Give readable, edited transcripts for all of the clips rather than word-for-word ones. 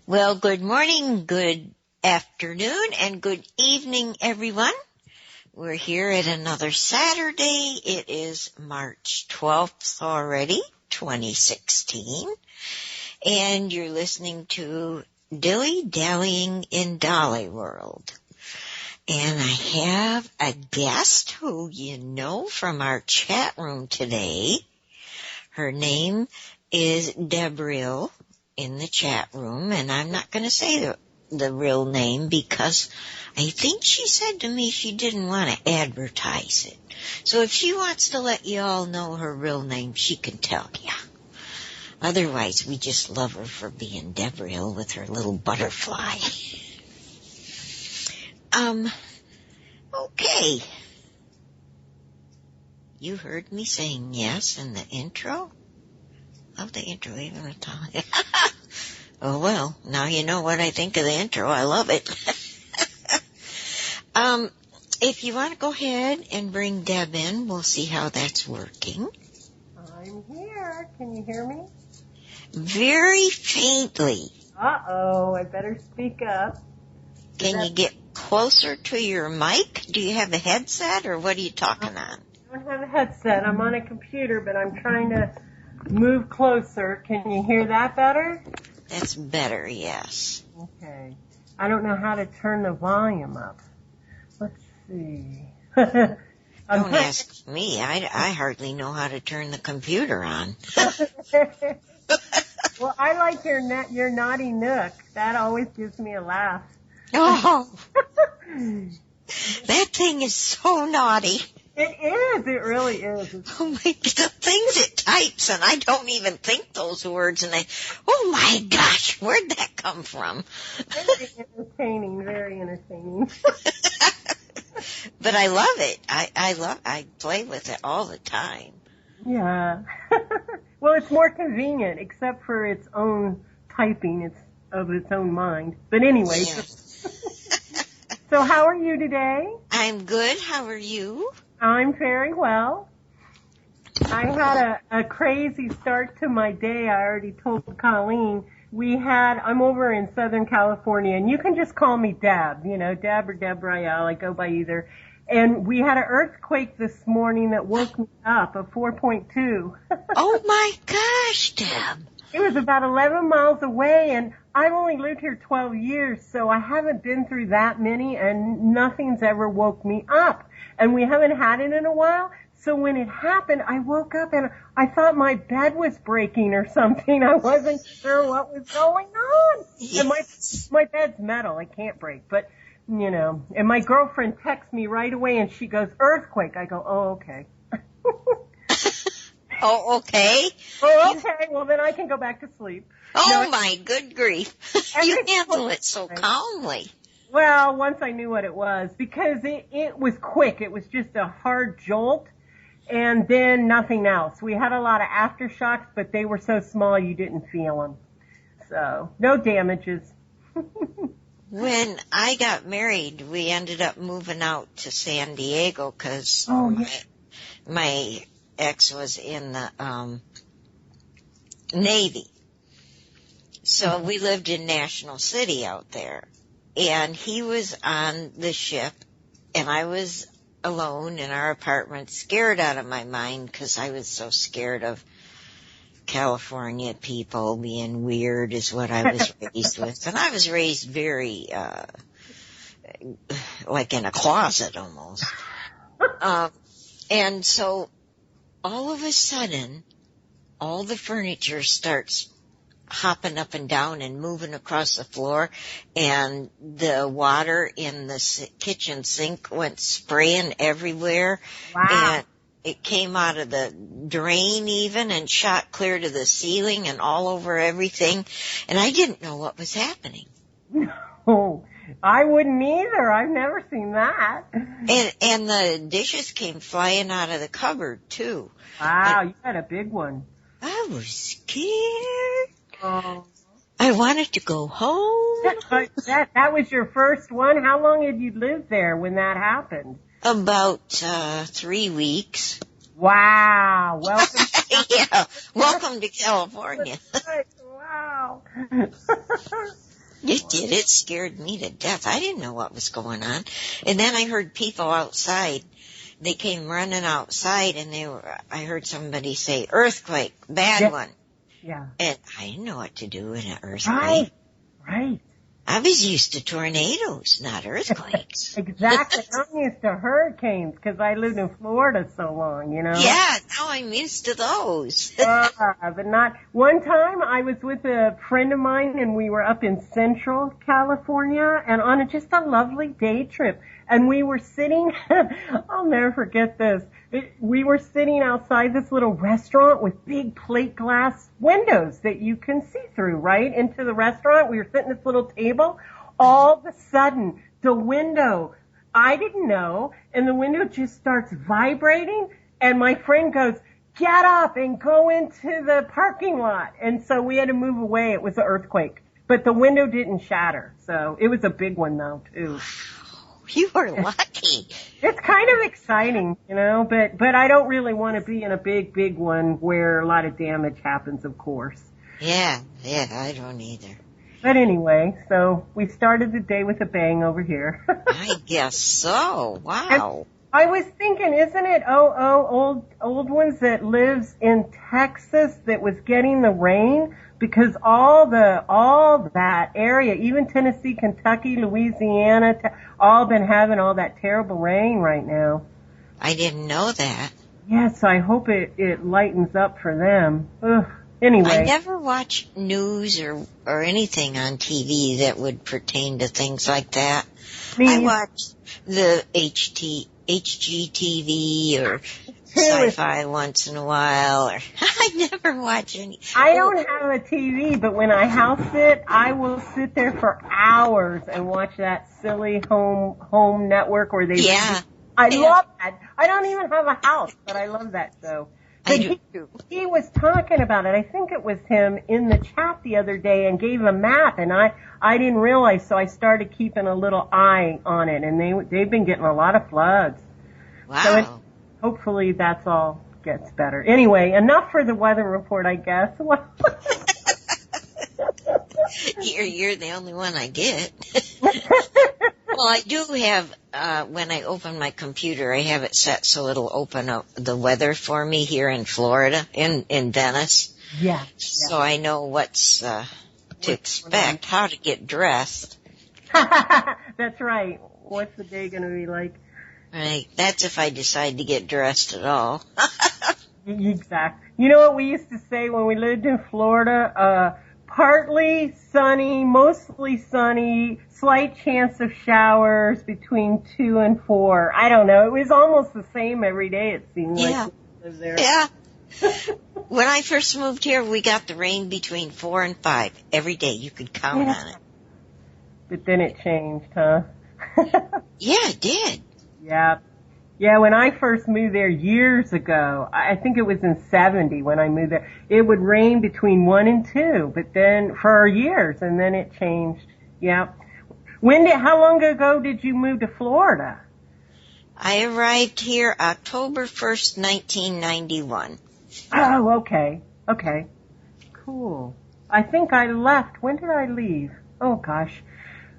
Well, good morning, good afternoon, and good evening, everyone. We're here at another Saturday. It is March 12th already, 2016, and you're listening to Dilly Dallying in Dollyworld. And I have a guest who you know from our chat room today. Her name is Deb Riel in the chat room, and I'm not going to say the real name because I think she said to me she didn't want to advertise it. So if she wants to let you all know her real name, she can tell you. Otherwise, we just love her for being Deb Riel with her little butterfly. Okay. You heard me saying yes in the intro? Love the intro even with Tommy. Oh well, now you know what I think of the intro. I love it. If you want to go ahead and bring Deb in, we'll see how that's working. I'm here. Can you hear me? Very faintly. Uh-oh, I better speak up. Can you get closer to your mic? Do you have a headset or what are you talking on? I don't have a headset. I'm on a computer, but I'm trying to move closer. Can you hear that better? That's better, yes. Okay. I don't know how to turn the volume up. Let's see. Don't ask me. I hardly know how to turn the computer on. Well, I like your naughty nook. That always gives me a laugh. Oh, that thing is so naughty. It is. It really is. Oh my God, the things it types, and I don't even think those words, and oh my gosh, where'd that come from? Very entertaining, very entertaining. But I love it. I play with it all the time. Yeah. Well, it's more convenient, except for its own typing. It's of its own mind. But anyway. Yeah. So how are you today? I'm good. How are you? I'm very well. I had a crazy start to my day. I already told Colleen. I'm over in Southern California, and you can just call me Deb, Deb or Deb Riel. I go by either. And we had an earthquake this morning that woke me up, a 4.2. Oh my gosh, Deb. It was about 11 miles away, and I've only lived here 12 years, so I haven't been through that many, and nothing's ever woke me up. And we haven't had it in a while, so when it happened, I woke up and I thought my bed was breaking or something. I wasn't sure what was going on. Yes. And my bed's metal. It can't break, but, and my girlfriend texts me right away, and she goes, earthquake. I go, oh, okay. Oh, okay. Oh, okay. Well, then I can go back to sleep. Oh, my good grief. You handle it so calmly. Well, once I knew what it was, because it was quick. It was just a hard jolt, and then nothing else. We had a lot of aftershocks, but they were so small you didn't feel them. So, no damages. When I got married, we ended up moving out to San Diego because my ex was in the Navy. So we lived in National City out there. And he was on the ship, and I was alone in our apartment, scared out of my mind because I was so scared of California people being weird is what I was raised with. And I was raised very, like in a closet almost. And so all of a sudden, all the furniture starts hopping up and down and moving across the floor, and the water in the kitchen sink went spraying everywhere. Wow. And it came out of the drain even and shot clear to the ceiling and all over everything. And I didn't know what was happening. No, I wouldn't either. I've never seen that. And the dishes came flying out of the cupboard too. Wow, you had a big one. I was scared. Oh. I wanted to go home. That was your first one? How long had you lived there when that happened? About 3 weeks. Wow. Welcome. Yeah. Welcome to California. Wow. It did. It scared me to death. I didn't know what was going on. And then I heard people outside. They came running outside and I heard somebody say, earthquake, bad one. Yeah. And I didn't know what to do in an earthquake. Right. I was used to tornadoes, not earthquakes. Exactly. I'm used to hurricanes because I lived in Florida so long, you know? Yeah, now I'm used to those. But not. One time I was with a friend of mine and we were up in Central California and on just a lovely day trip. And we were sitting, I'll never forget this. We were sitting outside this little restaurant with big plate glass windows that you can see through, right, into the restaurant. We were sitting at this little table. All of a sudden, the window, I didn't know, and the window just starts vibrating, and my friend goes, get up and go into the parking lot. And so we had to move away. It was an earthquake. But the window didn't shatter, so it was a big one, though, too. You were lucky. It's kind of exciting, you know, but I don't really want to be in a big one where a lot of damage happens, of course. Yeah, I don't either. But anyway, so we started the day with a bang over here. I guess so. Wow. And I was thinking, isn't it old ones that lives in Texas that was getting the rain? Because all that area, even Tennessee, Kentucky, Louisiana, all been having all that terrible rain right now. I didn't know that. Yes, I hope it lightens up for them. Ugh. Anyway. I never watch news or anything on TV that would pertain to things like that. I watch the HGTV or sci-fi once in a while, or I never watch any. I don't have a TV, but when I house sit, I will sit there for hours and watch that silly home network where they. Yeah. I love that. I don't even have a house, but I love that show. I do too. He was talking about it. I think it was him in the chat the other day and gave a map, and I didn't realize, so I started keeping a little eye on it, and they've been getting a lot of floods. Wow. So hopefully that's all gets better. Anyway, enough for the weather report, I guess. You're the only one I get. Well, I do have, when I open my computer, I have it set so it'll open up the weather for me here in Florida, in Venice. Yeah. So I know what's to expect, how to get dressed. That's right. What's the day going to be like? Right. That's if I decide to get dressed at all. Exactly. You know what we used to say when we lived in Florida? Partly sunny, mostly sunny, slight chance of showers between 2 and 4. I don't know. It was almost the same every day, it seemed like. There. Yeah. When I first moved here, we got the rain between 4 and 5 every day. You could count on it. But then it changed, huh? Yeah, it did. Yeah. Yeah, when I first moved there years ago, I think it was in 70 when I moved there, it would rain between 1 and 2, but then for years, and then it changed. Yeah. How long ago did you move to Florida? I arrived here October 1st, 1991. Oh, okay. Okay. Cool. I think I left. When did I leave? Oh gosh.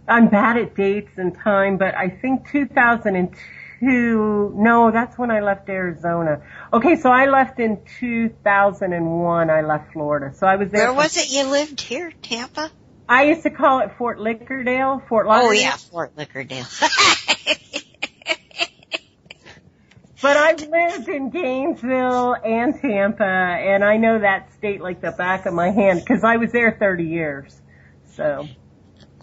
I'm bad at dates and time, but I think 2002. No, that's when I left Arizona. Okay, so I left in 2001. I left Florida. So I was there. Where was it you lived here, Tampa? I used to call it Fort Lauderdale. Oh yeah, Fort Lauderdale. But I've lived in Gainesville and Tampa, and I know that state like the back of my hand because I was there 30 years. So.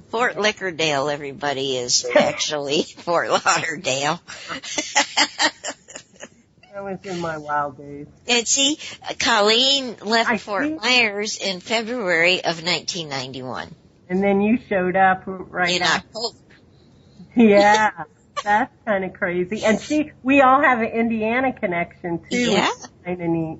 Fort Lauderdale, everybody, is actually Fort Lauderdale. That was in my wild days. And see, Colleen left Fort Myers in February of 1991. And then you showed up right in October. Yeah, that's kind of crazy. And we all have an Indiana connection too. Yeah. Which is kind of neat.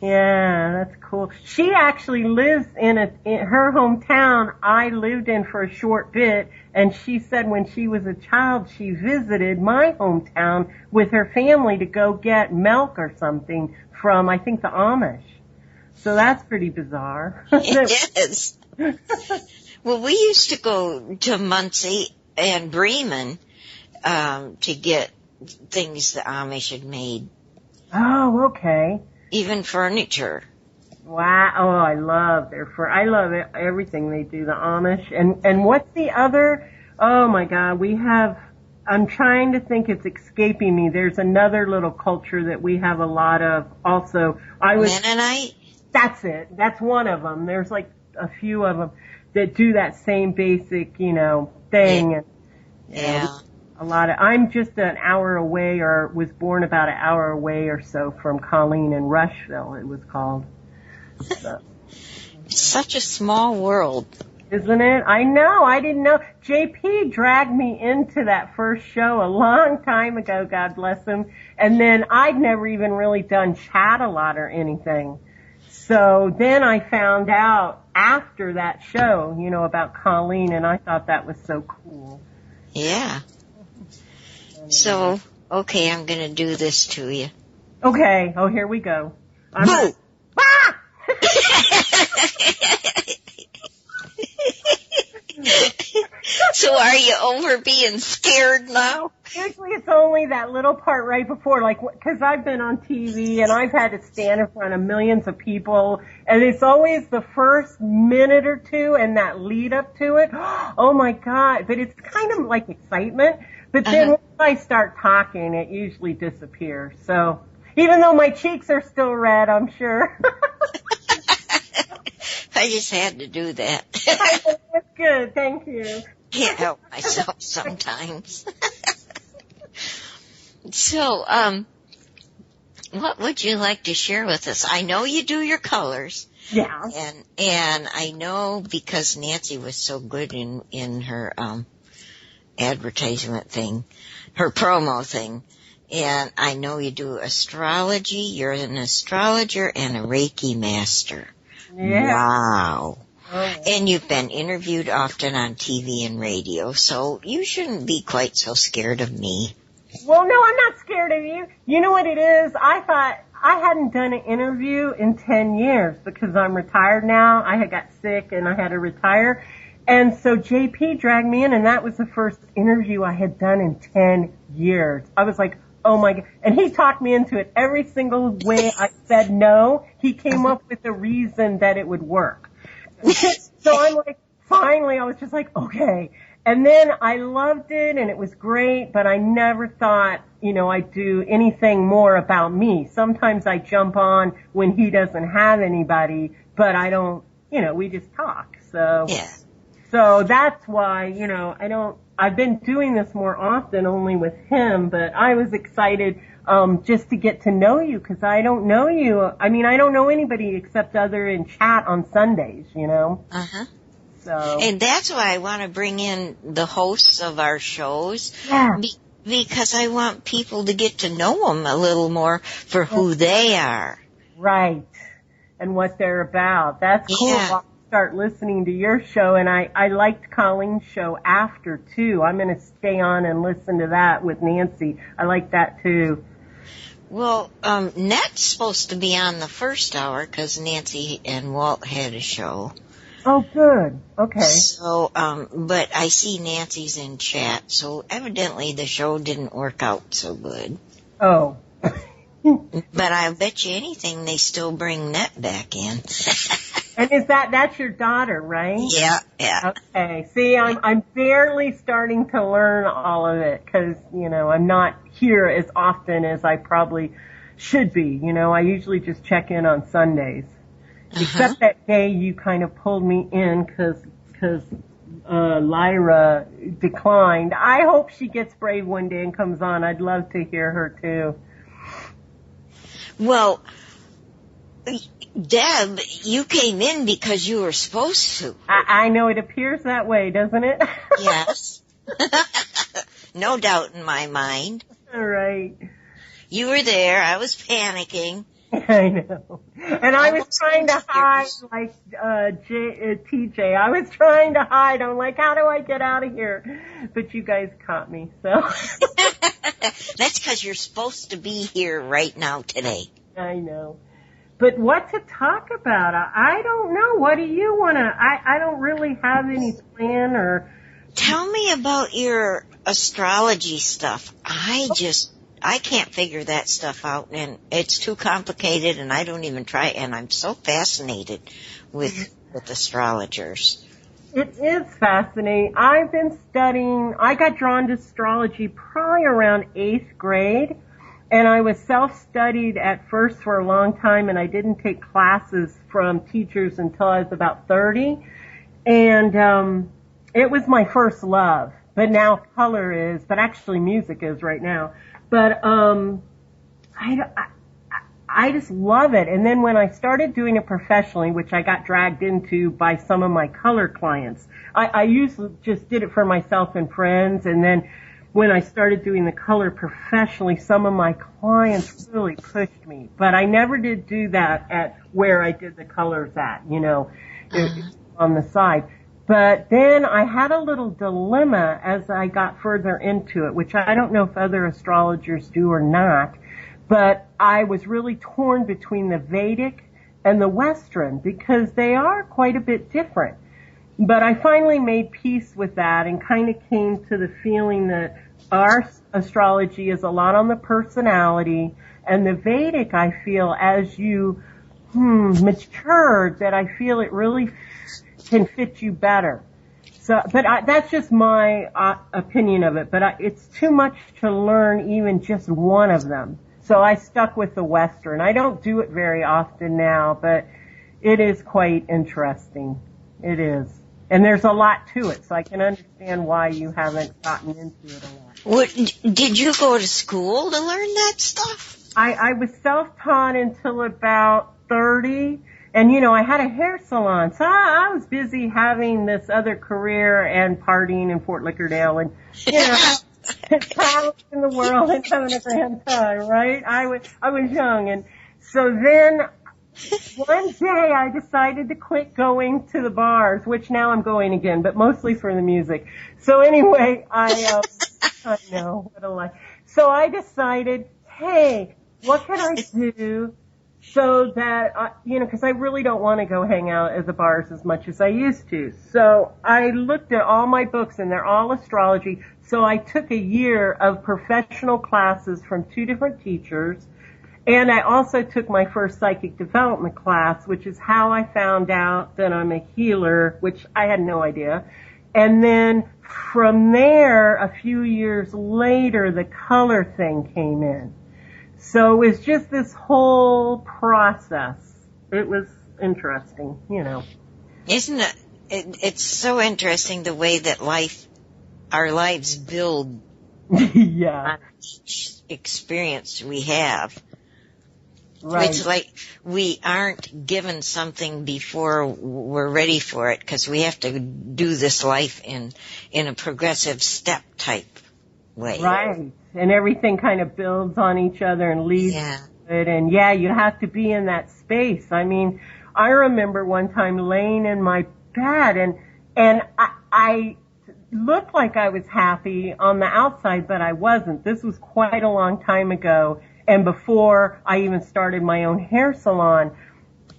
Yeah, that's cool. She actually lives in her hometown I lived in for a short bit, and she said when she was a child she visited my hometown with her family to go get milk or something from, I think, the Amish. So that's pretty bizarre. It is. Well, we used to go to Muncie and Bremen to get things the Amish had made. Oh, okay. Even furniture. Wow. Oh, I love I love everything they do, the Amish. And what's the other? Oh my God, I'm trying to think, it's escaping me. There's another little culture that we have a lot of also. Mennonite? That's it. That's one of them. There's like a few of them that do that same basic, thing. Yeah. Yeah. I'm just an hour away, or was born about an hour away or so from Colleen in Rushville, it was called. So. It's such a small world. Isn't it? I know. I didn't know. JP dragged me into that first show a long time ago, God bless him. And then I'd never even really done chat a lot or anything. So then I found out after that show, about Colleen, and I thought that was so cool. Yeah. So, okay, I'm going to do this to you. Okay. Oh, here we go. Boo! Ah! So are you over being scared now? Usually it's only that little part right before, because I've been on TV and I've had to stand in front of millions of people, and it's always the first minute or two and that lead up to it. Oh my God. But it's kind of like excitement. But then once I start talking, it usually disappears. So even though my cheeks are still red, I'm sure. I just had to do that. That's good. Thank you. Can't help myself sometimes. So, what would you like to share with us? I know you do your colors. Yeah. And I know because Nancy was so good in her, advertisement thing, her promo thing. And I know you do astrology. You're an astrologer and a Reiki master. Yeah. Wow. Oh. And you've been interviewed often on TV and radio, so you shouldn't be quite so scared of me. Well, no, I'm not scared of you. You know what it is? I thought I hadn't done an interview in 10 years because I'm retired now. I had got sick and I had to retire. And so JP dragged me in, and that was the first interview I had done in 10 years. I was like, oh my God. And he talked me into it. Every single way I said no, he came up with a reason that it would work. So I'm like, finally, I was just like, okay. And then I loved it, and it was great, but I never thought, I'd do anything more about me. Sometimes I jump on when he doesn't have anybody, but I don't, we just talk. So, yeah. So that's why, I've been doing this more often only with him, but I was excited, just to get to know you, because I don't know you. I mean, I don't know anybody except other in chat on Sundays, Uh-huh. So. And that's why I want to bring in the hosts of our shows. Yeah. Because I want people to get to know them a little more for who they are. Right. And what they're about. That's cool. Yeah. I'll start listening to your show, and I liked Colleen's show after, too. I'm going to stay on and listen to that with Nancy. I like that, too. Well, Net's supposed to be on the first hour because Nancy and Walt had a show. Oh, good. Okay. So, but I see Nancy's in chat, so evidently the show didn't work out so good. Oh. But I bet you anything they still bring Net back in. And that's your daughter, right? Yeah, yeah. Okay. See, I'm barely starting to learn all of it because, I'm not here as often as I probably should be. I usually just check in on Sundays. Except that day you kind of pulled me in because Lyra declined. I hope she gets brave one day and comes on. I'd love to hear her too. Well, Deb, you came in because you were supposed to. I know it appears that way, doesn't it? Yes. No doubt in my mind. All right. You were there. I was panicking. I know. And I was trying to hide like TJ. I was trying to hide. I'm like, how do I get out of here? But you guys caught me, so. That's because you're supposed to be here right now today. I know. but what to talk about? I don't know. What do you want to, I don't really have any plan or. Tell me about your astrology stuff. I can't figure that stuff out, and it's too complicated, and I don't even try, and I'm so fascinated with astrologers. It is fascinating. I've been studying, I got drawn to astrology probably around 8th grade, and I was self-studied at first for a long time, and I didn't take classes from teachers until I was about 30, and it was my first love. But now color is, but actually music is right now. But I just love it. And then when I started doing it professionally, which I got dragged into by some of my color clients, I usually just did it for myself and friends. And then when I started doing the color professionally, some of my clients really pushed me. But I never did do that at where I did the colors at, on the side. But then I had a little dilemma as I got further into it, which I don't know if other astrologers do or not, but I was really torn between the Vedic and the Western because they are quite a bit different. But I finally made peace with that and kind of came to the feeling that our astrology is a lot on the personality, and the Vedic, I feel, as you matured, that I feel it really can fit you better. So, but that's just my opinion of it. But it's too much to learn even just one of them. So I stuck with the Western. I don't do it very often now, but it is quite interesting. It is. And there's a lot to it, so I can understand why you haven't gotten into it a lot. Did you go to school to learn that stuff? I was self-taught until about 30. And, I had a hair salon, so I was busy having this other career and partying in Fort Lauderdale and, traveling in the world and having a grand time, right? I was young. And so then one day I decided to quit going to the bars, which now I'm going again, but mostly for the music. So anyway, I know, what a life. So I decided, hey, what can I do so that, because I really don't want to go hang out at the bars as much as I used to. So I looked at all my books, and they're all astrology. So I took a year of professional classes from 2 different teachers, and I also took my first psychic development class, which is how I found out that I'm a healer, which I had no idea. And then from there, a few years later, the color thing came in. So it's just this whole process. It was interesting, Isn't it? It's so interesting the way that our lives build yeah. on each experience we have. Right. It's like we aren't given something before we're ready for it because we have to do this life in a progressive step type way. Right. And everything kind of builds on each other and leads to it. And you have to be in that space. I mean, I remember one time laying in my bed and I looked like I was happy on the outside, but I wasn't. This was quite a long time ago and before I even started my own hair salon.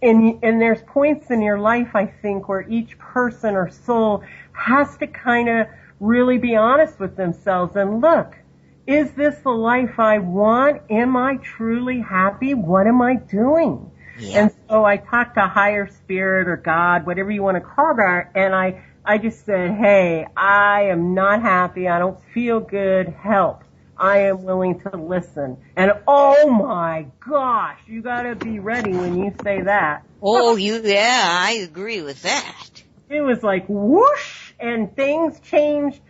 And there's points in your life, I think, where each person or soul has to kind of really be honest with themselves and look, is this the life I want? Am I truly happy? What am I doing? Yeah. And so I talked to higher spirit or God, whatever you want to call that, and I just said, hey, I am not happy. I don't feel good. Help. I am willing to listen. And oh my gosh, you got to be ready when you say that. Oh, I agree with that. It was like whoosh, and things changed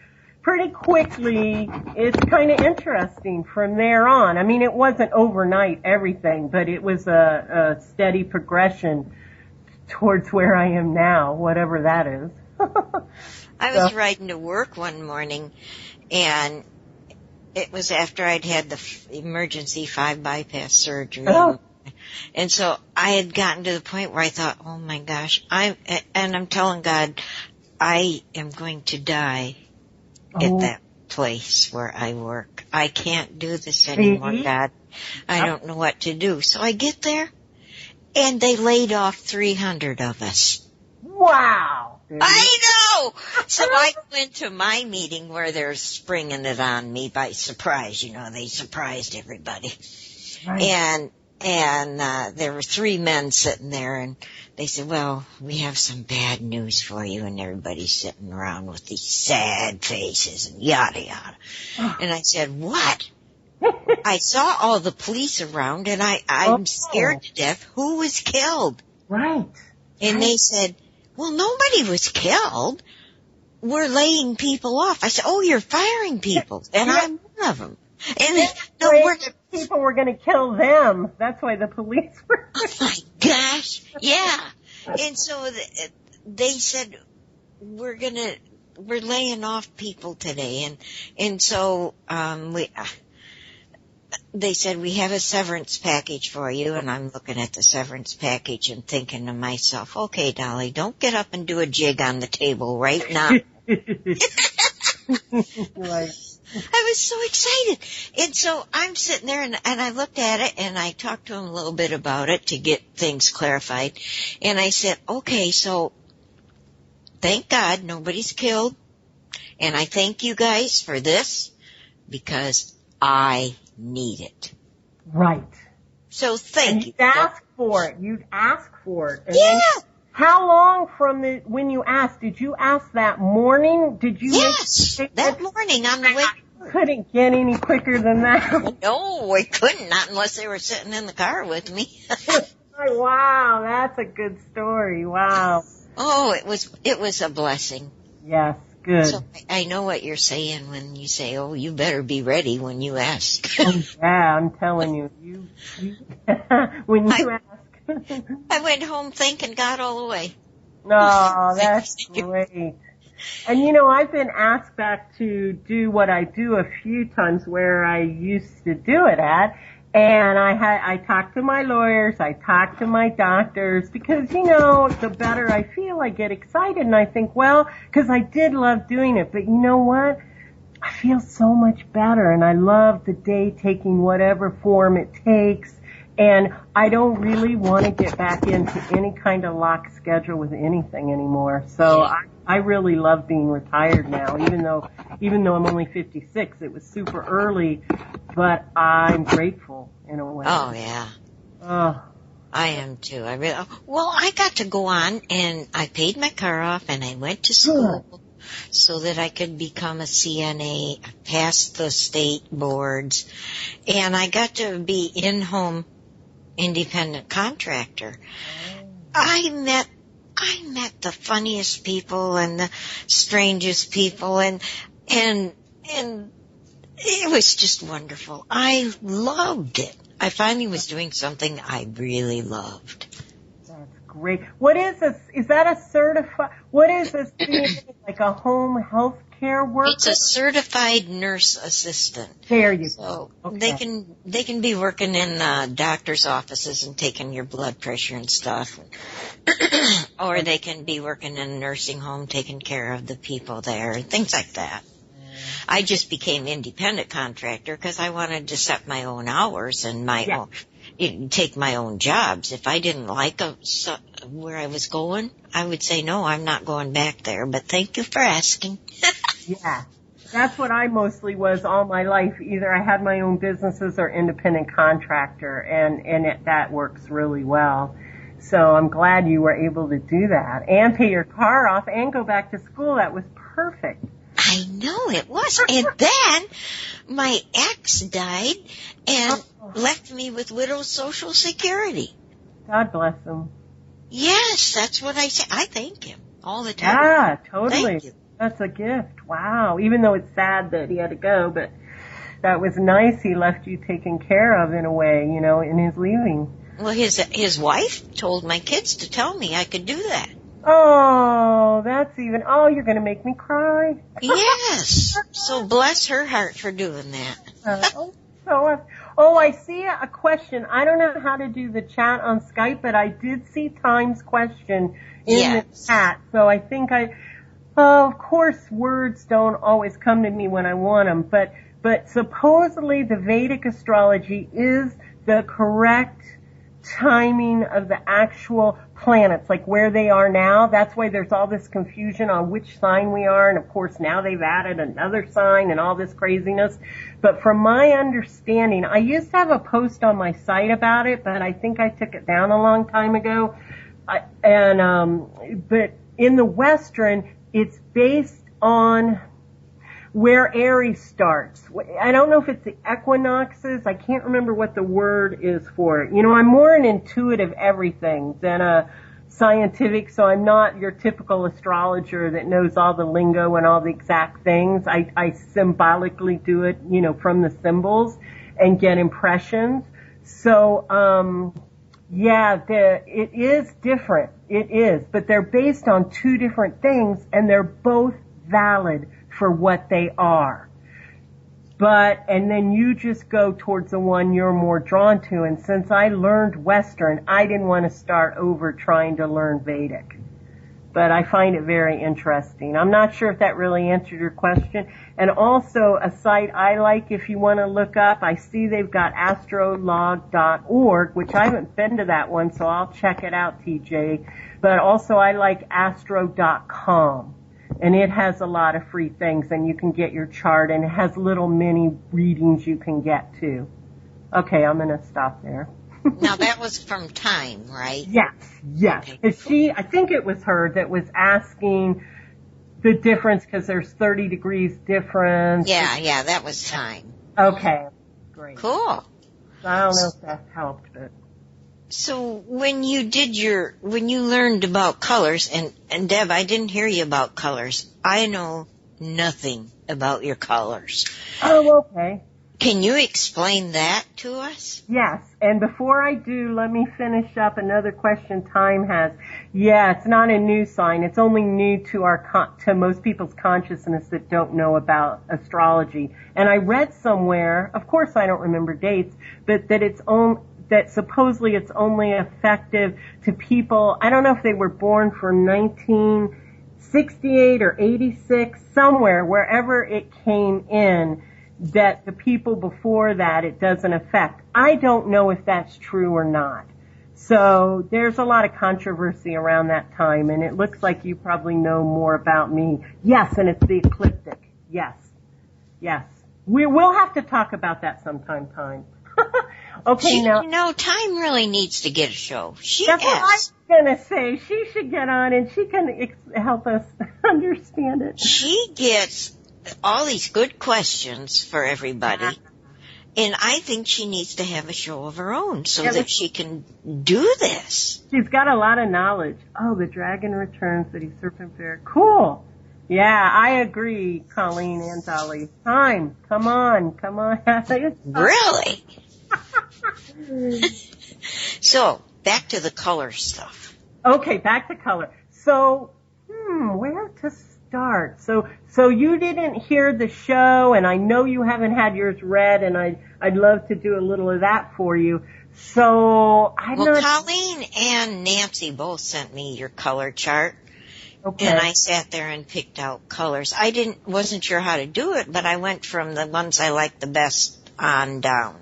pretty quickly. It's kind of interesting from there on. I mean, it wasn't overnight everything, but it was a steady progression towards where I am now, whatever that is. I was riding to work one morning, and it was after I'd had the emergency 5 bypass surgery. Oh. And so I had gotten to the point where I thought, oh my gosh, I'm telling God, I am going to die at that place where I work. I can't do this anymore, God. I don't know what to do. So I get there, And they laid off 300 of us. Wow. I know! So I went to my meeting where they're springing it on me by surprise. You know, they surprised everybody. Right. And there were 3 men sitting there, and they said, well, we have some bad news for you. And everybody's sitting around with these sad faces and yada yada. And I said, what? I saw all the police around, and I'm scared to death. Who was killed? Right. And they said, well, nobody was killed. We're laying people off. I said, oh, you're firing people. And I'm one of them. And people were going to kill them. That's why the police were. Oh my gosh. Yeah. And so they said, we're laying off people today. And so, they said, we have a severance package for you, and I'm looking at the severance package and thinking to myself, okay, Dolly, don't get up and do a jig on the table right now. Right. I was so excited. And so I'm sitting there, and I looked at it, and I talked to him a little bit about it to get things clarified. And I said, okay, so thank God nobody's killed, and I thank you guys for this because I need it. Right. So thank you. You'd ask for it. You'd ask for it. And yeah. How long from when you asked? Did you ask that morning? Did you? Yes, that morning on the way. Couldn't get any quicker than that. No, I couldn't, not unless they were sitting in the car with me. Wow, that's a good story. Wow. Oh, it was a blessing. Yes, good. So I know what you're saying when you say, oh, you better be ready when you ask. Oh, yeah, I'm telling you, when you ask. I went home thanking God all the way. No, that's great. And I've been asked back to do what I do a few times where I used to do it at. And I talked to my lawyers, I talked to my doctors, because, the better I feel, I get excited, and I think, well, because I did love doing it, but you know what? I feel so much better, and I love the day taking whatever form it takes, and I don't really want to get back into any kind of locked schedule with anything anymore. So I really love being retired now, even though I'm only 56. It was super early, but I'm grateful in a way. Oh yeah. Oh. I am too. I got to go on, and I paid my car off, and I went to school so that I could become a CNA. I passed the state boards, and I got to be in-home independent contractor. I met the funniest people and the strangest people, and it was just wonderful. I loved it. I finally was doing something I really loved. That's great. What is this? Is that a certified? What is this? Like a home health care worker? It's a certified nurse assistant. There you go. Okay. They can be working in doctor's offices and taking your blood pressure and stuff, or they can be working in a nursing home taking care of the people there and things like that. I just became independent contractor because I wanted to set my own hours and take my own jobs. If I didn't like where I was going, I would say, no, I'm not going back there, but thank you for asking. Yeah, that's what I mostly was all my life. Either I had my own businesses or independent contractor, and that works really well. So I'm glad you were able to do that and pay your car off and go back to school. That was perfect. I know it was. And then my ex died and left me with widow's Social Security. God bless him. Yes, that's what I say. I thank him all the time. Yeah, totally. Thank you. That's a gift. Wow. Even though it's sad that he had to go, but that was nice. He left you taken care of in a way, in his leaving. Well, his wife told my kids to tell me I could do that. Oh, you're going to make me cry. Yes. So bless her heart for doing that. I see a question. I don't know how to do the chat on Skype, but I did see Time's question in the chat. So I think of course, words don't always come to me when I want them, but supposedly the Vedic astrology is the correct timing of the actual planets, like where they are now. That's why there's all this confusion on which sign we are. And of course now they've added another sign and all this craziness. But from my understanding, I used to have a post on my site about it, but I think I took it down a long time ago. But in the Western, it's based on where Aries starts. I don't know if it's the equinoxes. I can't remember what the word is for it. You know, I'm more an intuitive everything than a scientific, so I'm not your typical astrologer that knows all the lingo and all the exact things. I symbolically do it, you know, from the symbols and get impressions. So, it is different. It is, but they're based on two different things and they're both valid for what they are. And then you just go towards the one you're more drawn to. And since I learned Western, I didn't want to start over trying to learn Vedic. But I find it very interesting. I'm not sure if that really answered your question. And also a site I like if you want to look up, I see they've got astrolog.org, which I haven't been to that one, so I'll check it out, TJ. But also I like astro.com. And it has a lot of free things, and you can get your chart, and it has little mini readings you can get too. Okay, I'm going to stop there. Now that was from Time, right? Yes. Okay. And I think it was her that was asking the difference because there's 30 degrees difference. Yeah, that was Time. Okay, great. Cool. I don't know if that helped, but. So when you learned about colors, and Deb, I didn't hear you about colors. I know nothing about your colors. Oh, okay. Can you explain that to us? Yes, and before I do, let me finish up another question Time has. Yeah, it's not a new sign. It's only new to to most people's consciousness that don't know about astrology. And I read somewhere, of course I don't remember dates, but that supposedly it's only effective to people, I don't know if they were born for 1968 or 86, somewhere, wherever it came in, that the people before that it doesn't affect. I don't know if that's true or not. So there's a lot of controversy around that time, and it looks like you probably know more about me. Yes, and it's the ecliptic. Yes. We'll have to talk about that sometime, Time. Okay, now Time really needs to get a show. That's what I was going to say. She should get on and she can help us understand it. She gets all these good questions for everybody, and I think she needs to have a show of her own so that she can do this. She's got a lot of knowledge. Oh, the dragon returns, that he's serpent fair. Cool. Yeah, I agree, Colleen and Dolly. Time, come on. Really? So, back to the color stuff. Okay, back to color. So, where to start? So you didn't hear the show, and I know you haven't had yours read, and I'd love to do a little of that for you. So, Colleen and Nancy both sent me your color chart. Okay. And I sat there and picked out colors. I wasn't sure how to do it, but I went from the ones I liked the best on down.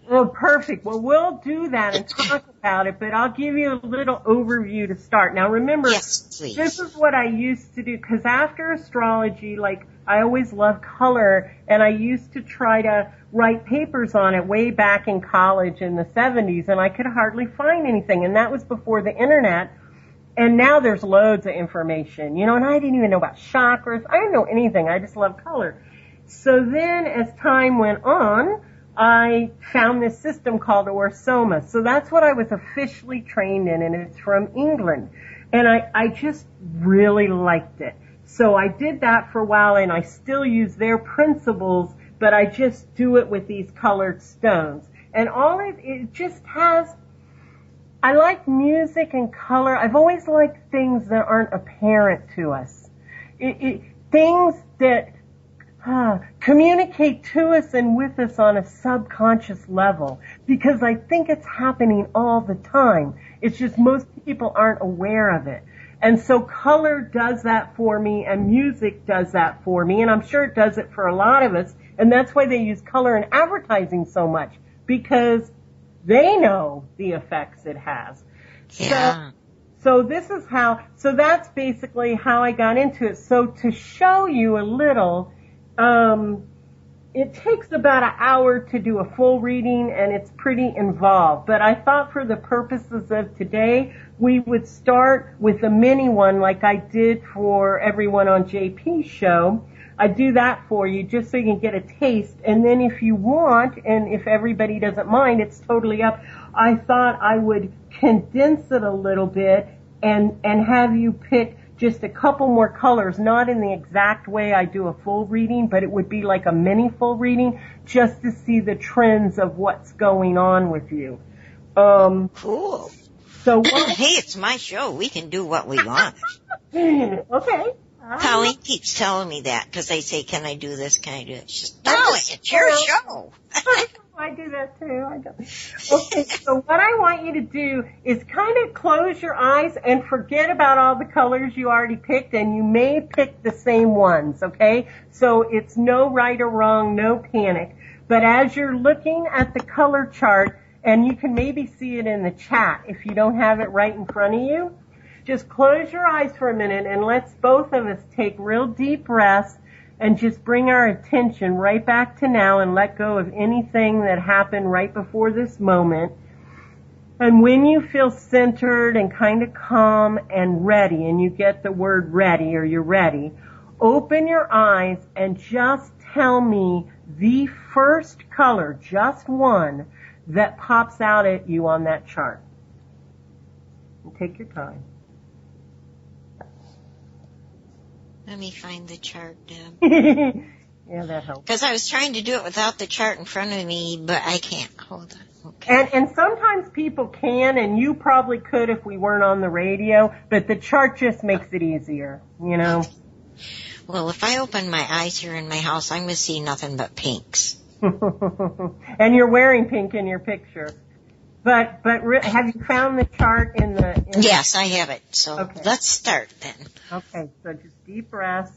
Oh, perfect. Well, we'll do that and talk about it, but I'll give you a little overview to start. Now, remember, yes, please. This is what I used to do, because after astrology, I always loved color, and I used to try to write papers on it way back in college in the 70s, and I could hardly find anything, and that was before the internet. And now there's loads of information, and I didn't even know about chakras. I didn't know anything. I just love color. So then as time went on, I found this system called Orsoma. So that's what I was officially trained in, and it's from England. And I just really liked it. So I did that for a while, and I still use their principles, but I just do it with these colored stones. And it just has, I like music and color. I've always liked things that aren't apparent to us. Things that communicate to us and with us on a subconscious level, because I think it's happening all the time. It's just most people aren't aware of it. And so color does that for me, and music does that for me, and I'm sure it does it for a lot of us, and that's why they use color in advertising so much, because they know the effects it has. Yeah. So this is so that's basically how I got into it. So to show you a little, it takes about an hour to do a full reading, and it's pretty involved. But I thought for the purposes of today, we would start with a mini one like I did for everyone on JP's show. I do that for you just so you can get a taste. And then if you want, and if everybody doesn't mind, it's totally up. I thought I would condense it a little bit and have you pick just a couple more colors, not in the exact way I do a full reading, but it would be like a mini full reading just to see the trends of what's going on with you. Cool. So hey, it's my show. We can do what we want. Okay. Colleen keeps telling me that because they say, can I do this? Can I do that? She's Dolly, it's your show. I do that too. I don't. Okay, so what I want you to do is kind of close your eyes and forget about all the colors you already picked, and you may pick the same ones, okay? So it's no right or wrong, no panic. But as you're looking at the color chart, and you can maybe see it in the chat if you don't have it right in front of you, just close your eyes for a minute and let's both of us take real deep breaths and just bring our attention right back to now and let go of anything that happened right before this moment. And when you feel centered and kind of calm and ready, and you get the word ready or you're ready, open your eyes and just tell me the first color, just one, that pops out at you on that chart. And take your time. Let me find the chart, Deb. Yeah, that helps. Because I was trying to do it without the chart in front of me, but I can't. Hold on. Okay. And sometimes people can, and you probably could if we weren't on the radio, but the chart just makes it easier, you know? Well, if I open my eyes here in my house, I'm going to see nothing but pinks. And you're wearing pink in your picture. But have you found the chart in the... Yes, I have it. So okay. Let's start then. Okay, so just deep breaths.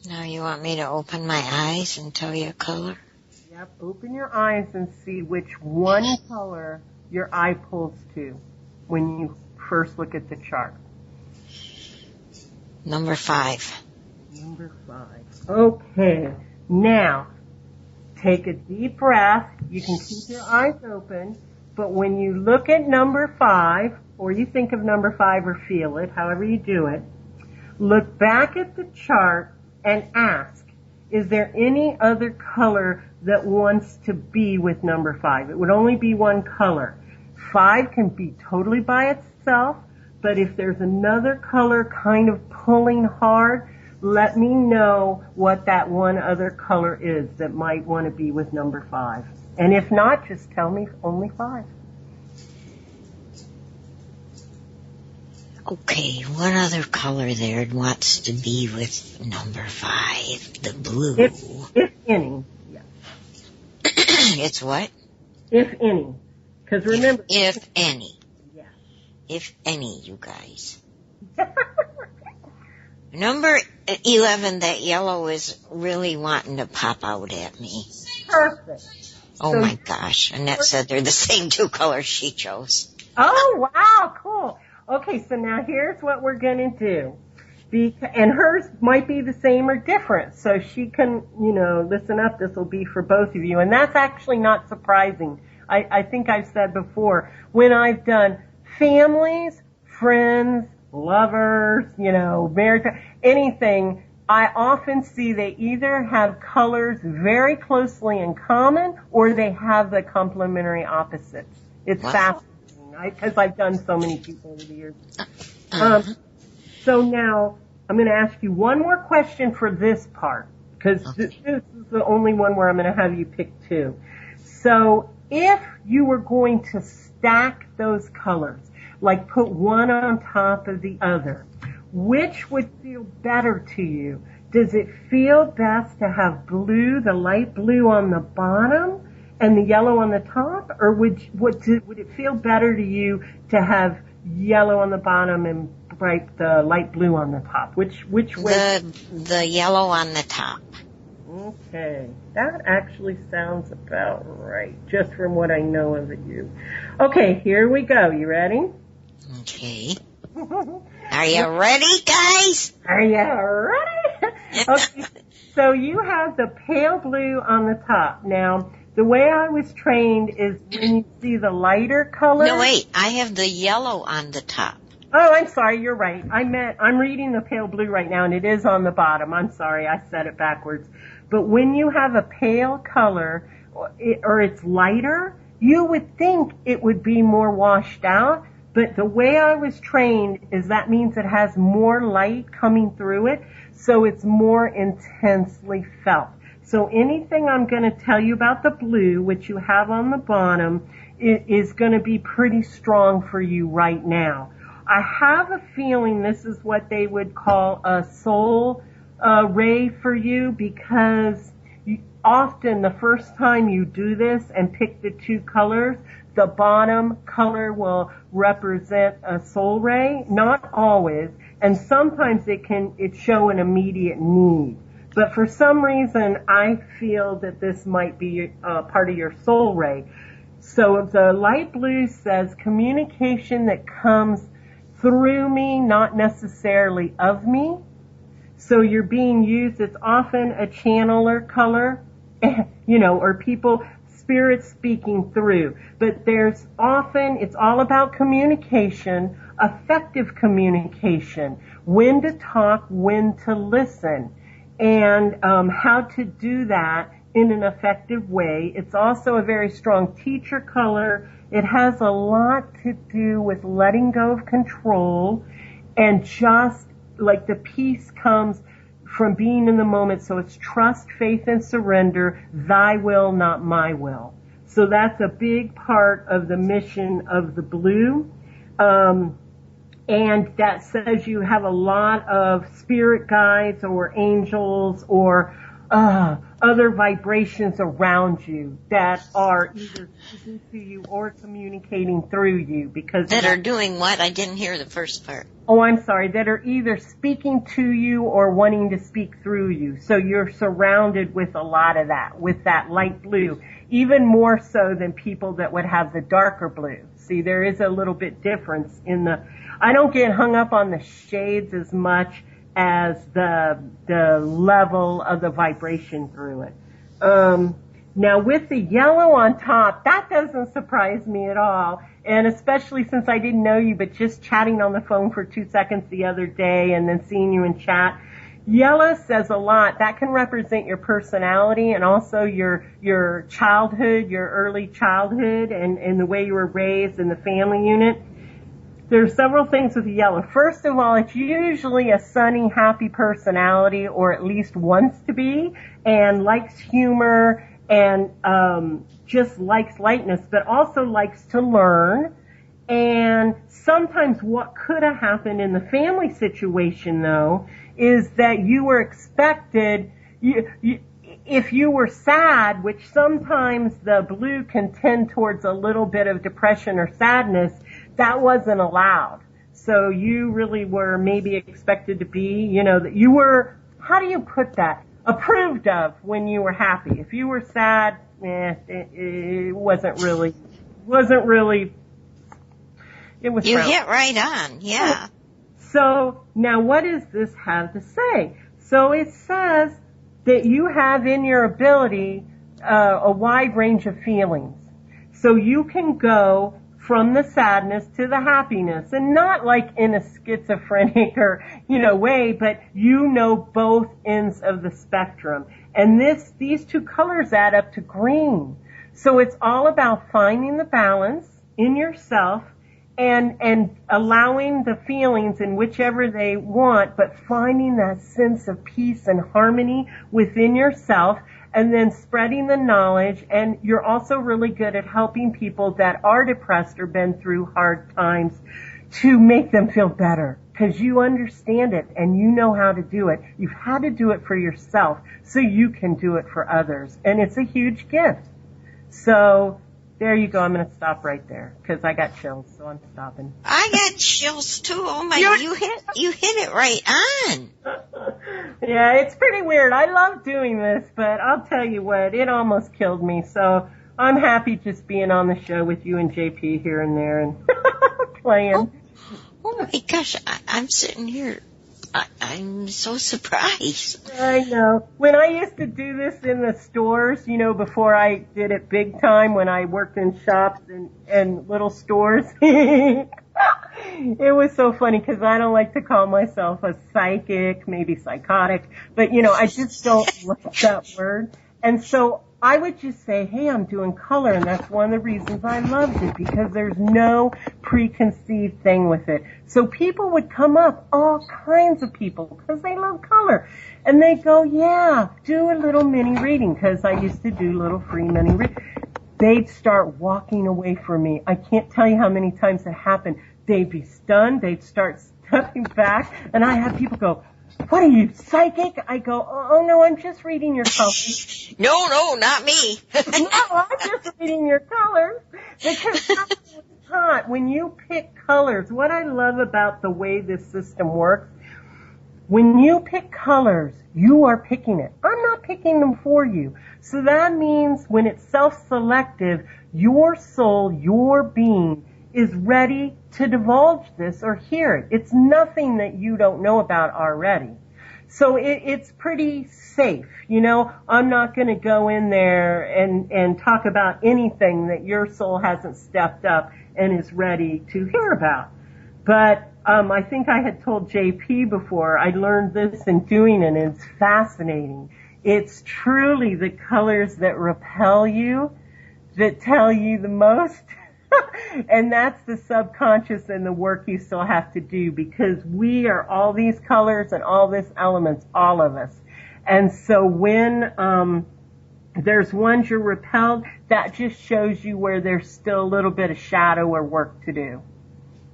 Now you want me to open my eyes and tell you a color? Yep, open your eyes and see which one color your eye pulls to when you first look at the chart. Number 5. Number 5. Okay, now take a deep breath. You can keep your eyes open, but when you look at number 5, or you think of number 5 or feel it, however you do it, look back at the chart and ask, is there any other color that wants to be with number 5? It would only be one color. 5 can be totally by itself, but if there's another color kind of pulling hard, let me know what that one other color is that might want to be with number 5. And if not, just tell me only 5. Okay, what other color there wants to be with number 5? The blue. If any, yes. It's what? If any. Because remember... If any. Yeah. If any, you guys. Number 11, that yellow is really wanting to pop out at me. Perfect. Oh my gosh. Annette said they're the same 2 colors she chose. Oh, wow, cool. Okay, so now here's what we're going to do. And hers might be the same or different, so she can, listen up. This will be for both of you. And that's actually not surprising. I think I've said before, when I've done families, friends, lovers, marriage, anything, I often see they either have colors very closely in common or they have the complementary opposites. It's fascinating. Because I've done so many people over the years. So now I'm going to ask you one more question for this part, because this is the only one where I'm going to have you pick 2. So if you were going to stack those colors, like put one on top of the other, which would feel better to you? Does it feel best to have blue, the light blue on the bottom, and the yellow on the top, or would it feel better to you to have yellow on the bottom and the light blue on the top? Which way? The yellow on the top. Okay, that actually sounds about right, just from what I know of you. Okay, here we go. You ready? Okay. Are you ready, guys? Are you ready? Okay, so you have the pale blue on the top. Now, the way I was trained is when you see the lighter color. No, wait. I have the yellow on the top. Oh, I'm sorry. You're right. I'm reading the pale blue right now, and it is on the bottom. I'm sorry. I said it backwards. But when you have a pale color, or it's lighter, you would think it would be more washed out. But the way I was trained is that means it has more light coming through it, so it's more intensely felt. So anything I'm going to tell you about the blue, which you have on the bottom, is going to be pretty strong for you right now. I have a feeling this is what they would call a soul ray for you, because often the first time you do this and pick the two colors, the bottom color will represent a soul ray. Not always, and sometimes it show an immediate need. But for some reason, I feel that this might be part of your soul ray. So the light blue says communication that comes through me, not necessarily of me. So you're being used, it's often a channeler color, or people, spirits speaking through. But it's all about communication, effective communication, when to talk, when to listen, and how to do that in an effective way. It's also a very strong teacher color. It has a lot to do with letting go of control, and just like the peace comes from being in the moment. So it's trust, faith, and surrender. Thy will, not my will. So that's a big part of the mission of the blue. And that says you have a lot of spirit guides or angels or other vibrations around you that are either speaking to you or communicating through you. That are doing what? I didn't hear the first part. Oh, I'm sorry. That are either speaking to you or wanting to speak through you. So you're surrounded with a lot of that, with that light blue, even more so than people that would have the darker blue. See, there is a little bit difference I don't get hung up on the shades as much as the level of the vibration through it. Now with the yellow on top, that doesn't surprise me at all. And especially since I didn't know you, but just chatting on the phone for 2 seconds the other day and then seeing you in chat. Yellow says a lot. That can represent your personality and also your childhood, your early childhood and the way you were raised in the family unit. There's several things with the yellow. First of all, it's usually a sunny, happy personality, or at least wants to be, and likes humor and just likes lightness, but also likes to learn. And sometimes what could have happened in the family situation, though, is that you were expected, if you were sad, which sometimes the blue can tend towards a little bit of depression or sadness, that wasn't allowed. So you really were maybe expected to be, that you were, how do you put that? Approved of when you were happy. If you were sad, it wasn't really, it was. You hit right on, yeah. So now what does this have to say? So it says that you have in your ability a wide range of feelings. So you can go from the sadness to the happiness, and not like in a schizophrenic or, way, but both ends of the spectrum. And these two colors add up to green. So it's all about finding the balance in yourself and allowing the feelings in whichever they want, but finding that sense of peace and harmony within yourself, and then spreading the knowledge. And you're also really good at helping people that are depressed or been through hard times to make them feel better, because you understand it and you know how to do it. You've had to do it for yourself so you can do it for others. And it's a huge gift. So there you go. I'm going to stop right there because I got chills, so I'm stopping. I got chills too. Oh my, you hit it right on. Yeah, it's pretty weird. I love doing this, but I'll tell you what, it almost killed me. So I'm happy just being on the show with you and JP here and there and playing. Oh my gosh, I'm sitting here. I'm so surprised. I know. When I used to do this in the stores, you know, before I did it big time when I worked in shops and little stores, it was so funny because I don't like to call myself a psychic, maybe psychotic, but, you know, I just don't like that word. And so I would just say, hey, I'm doing color, and that's one of the reasons I loved it, because there's no preconceived thing with it. So people would come up, all kinds of people, because they love color. And they'd go, yeah, do a little mini reading, because I used to do little free mini readings. They'd start walking away from me. I can't tell you how many times it happened. They'd be stunned. They'd start stepping back, and I had people go, what are you, psychic? I go, oh no, I'm just reading your colors. No, not me. No, I'm just reading your colors. Because that's what's taught. When you pick colors, what I love about the way this system works, when you pick colors, you are picking it. I'm not picking them for you. So that means when it's self-selective, your soul, your being, is ready to divulge this or hear it. It's nothing that you don't know about already. So it's pretty safe. You know, I'm not going to go in there and talk about anything that your soul hasn't stepped up and is ready to hear about. But I think I had told JP before, I learned this in doing it, and it's fascinating. It's truly the colors that repel you that tell you the most. And that's the subconscious and the work you still have to do, because we are all these colors and all these elements, all of us. And so when there's ones you're repelled, that just shows you where there's still a little bit of shadow or work to do.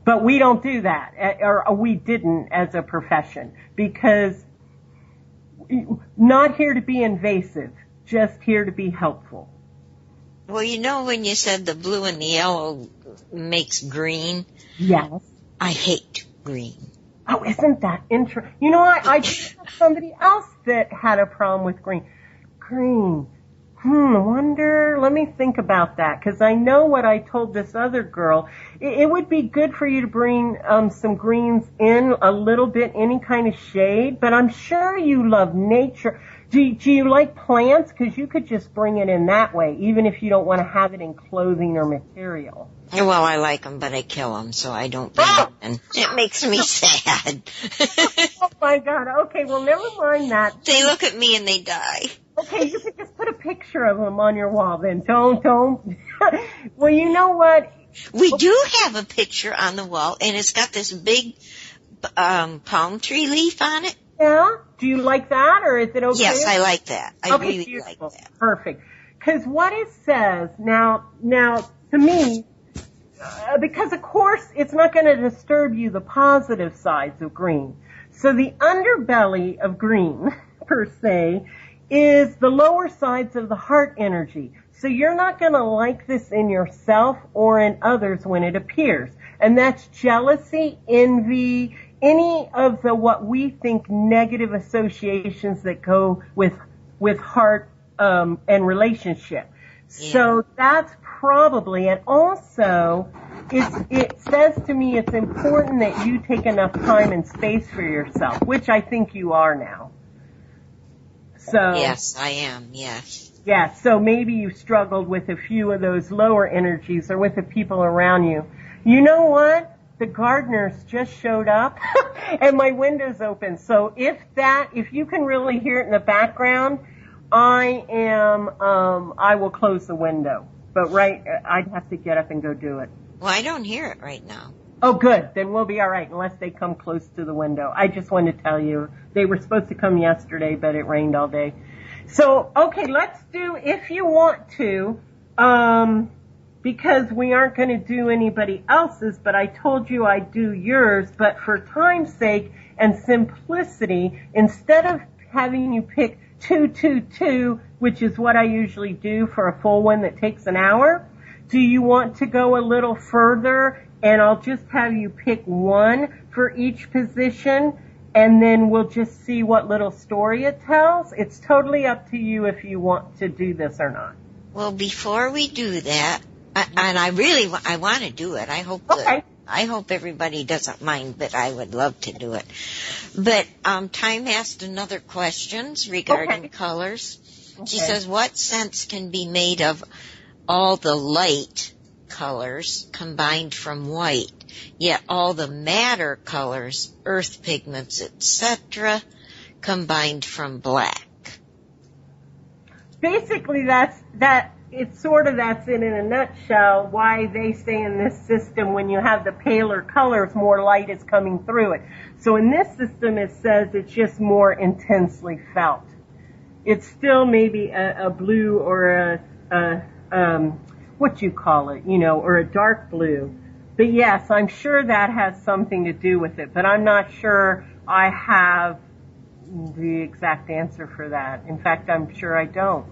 But we don't do that, or we didn't as a profession, because not here to be invasive, just here to be helpful. Well, you know, when you said the blue and the yellow makes green. Yes. I hate green. Oh, isn't that interesting? You know, I just had somebody else that had a problem with green. Green. Wonder, let me think about that, because I know what I told this other girl. It would be good for you to bring some greens in a little bit, any kind of shade, but I'm sure you love nature. Do you like plants? Because you could just bring it in that way, even if you don't want to have it in clothing or material. Well, I like them, but I kill them, so I don't bring them in. It makes me sad. Oh, my God. Okay, well, never mind that. They look at me and they die. Okay, you could just put a picture of them on your wall then. Don't. Well, you know what? We do have a picture on the wall, and it's got this big palm tree leaf on it. Yeah? Do you like that, or is it okay? Yes, I like that. I okay, really beautiful. like that. Perfect. Because what it says, now, to me, because of course it's not going to disturb you the positive sides of green. So the underbelly of green, per se, is the lower sides of the heart energy. So you're not going to like this in yourself or in others when it appears. And that's jealousy, envy, any of the what we think negative associations that go with heart and relationship. Yeah. So that's probably, and also it says to me it's important that you take enough time and space for yourself, which I think you are now. So yes, I am, yes. Yeah, so maybe you struggled with a few of those lower energies or with the people around you. You know what? The gardeners just showed up and my window's open. So if you can really hear it in the background, I will close the window. But I'd have to get up and go do it. Well, I don't hear it right now. Oh, good. Then we'll be all right unless they come close to the window. I just wanted to tell you they were supposed to come yesterday, but it rained all day. So, okay, let's do, if you want to, because we aren't going to do anybody else's, but I told you I'd do yours, but for time's sake and simplicity, instead of having you pick 222, which is what I usually do for a full one that takes an hour? Do you want to go a little further and I'll just have you pick one for each position and then we'll just see what little story it tells? It's totally up to you if you want to do this or not. Well, before we do that, and I want to do it. I hope everybody doesn't mind, but I would love to do it. But Time asked another questions regarding colors. Okay. She says, what sense can be made of all the light colors combined from white, yet all the matter colors, earth pigments, etc., combined from black? Basically, that's in a nutshell why they say in this system when you have the paler colors, more light is coming through it. So in this system, it says it's just more intensely felt. It's still maybe a blue or what you call it, or a dark blue. But yes, I'm sure that has something to do with it, but I'm not sure I have the exact answer for that. In fact, I'm sure I don't.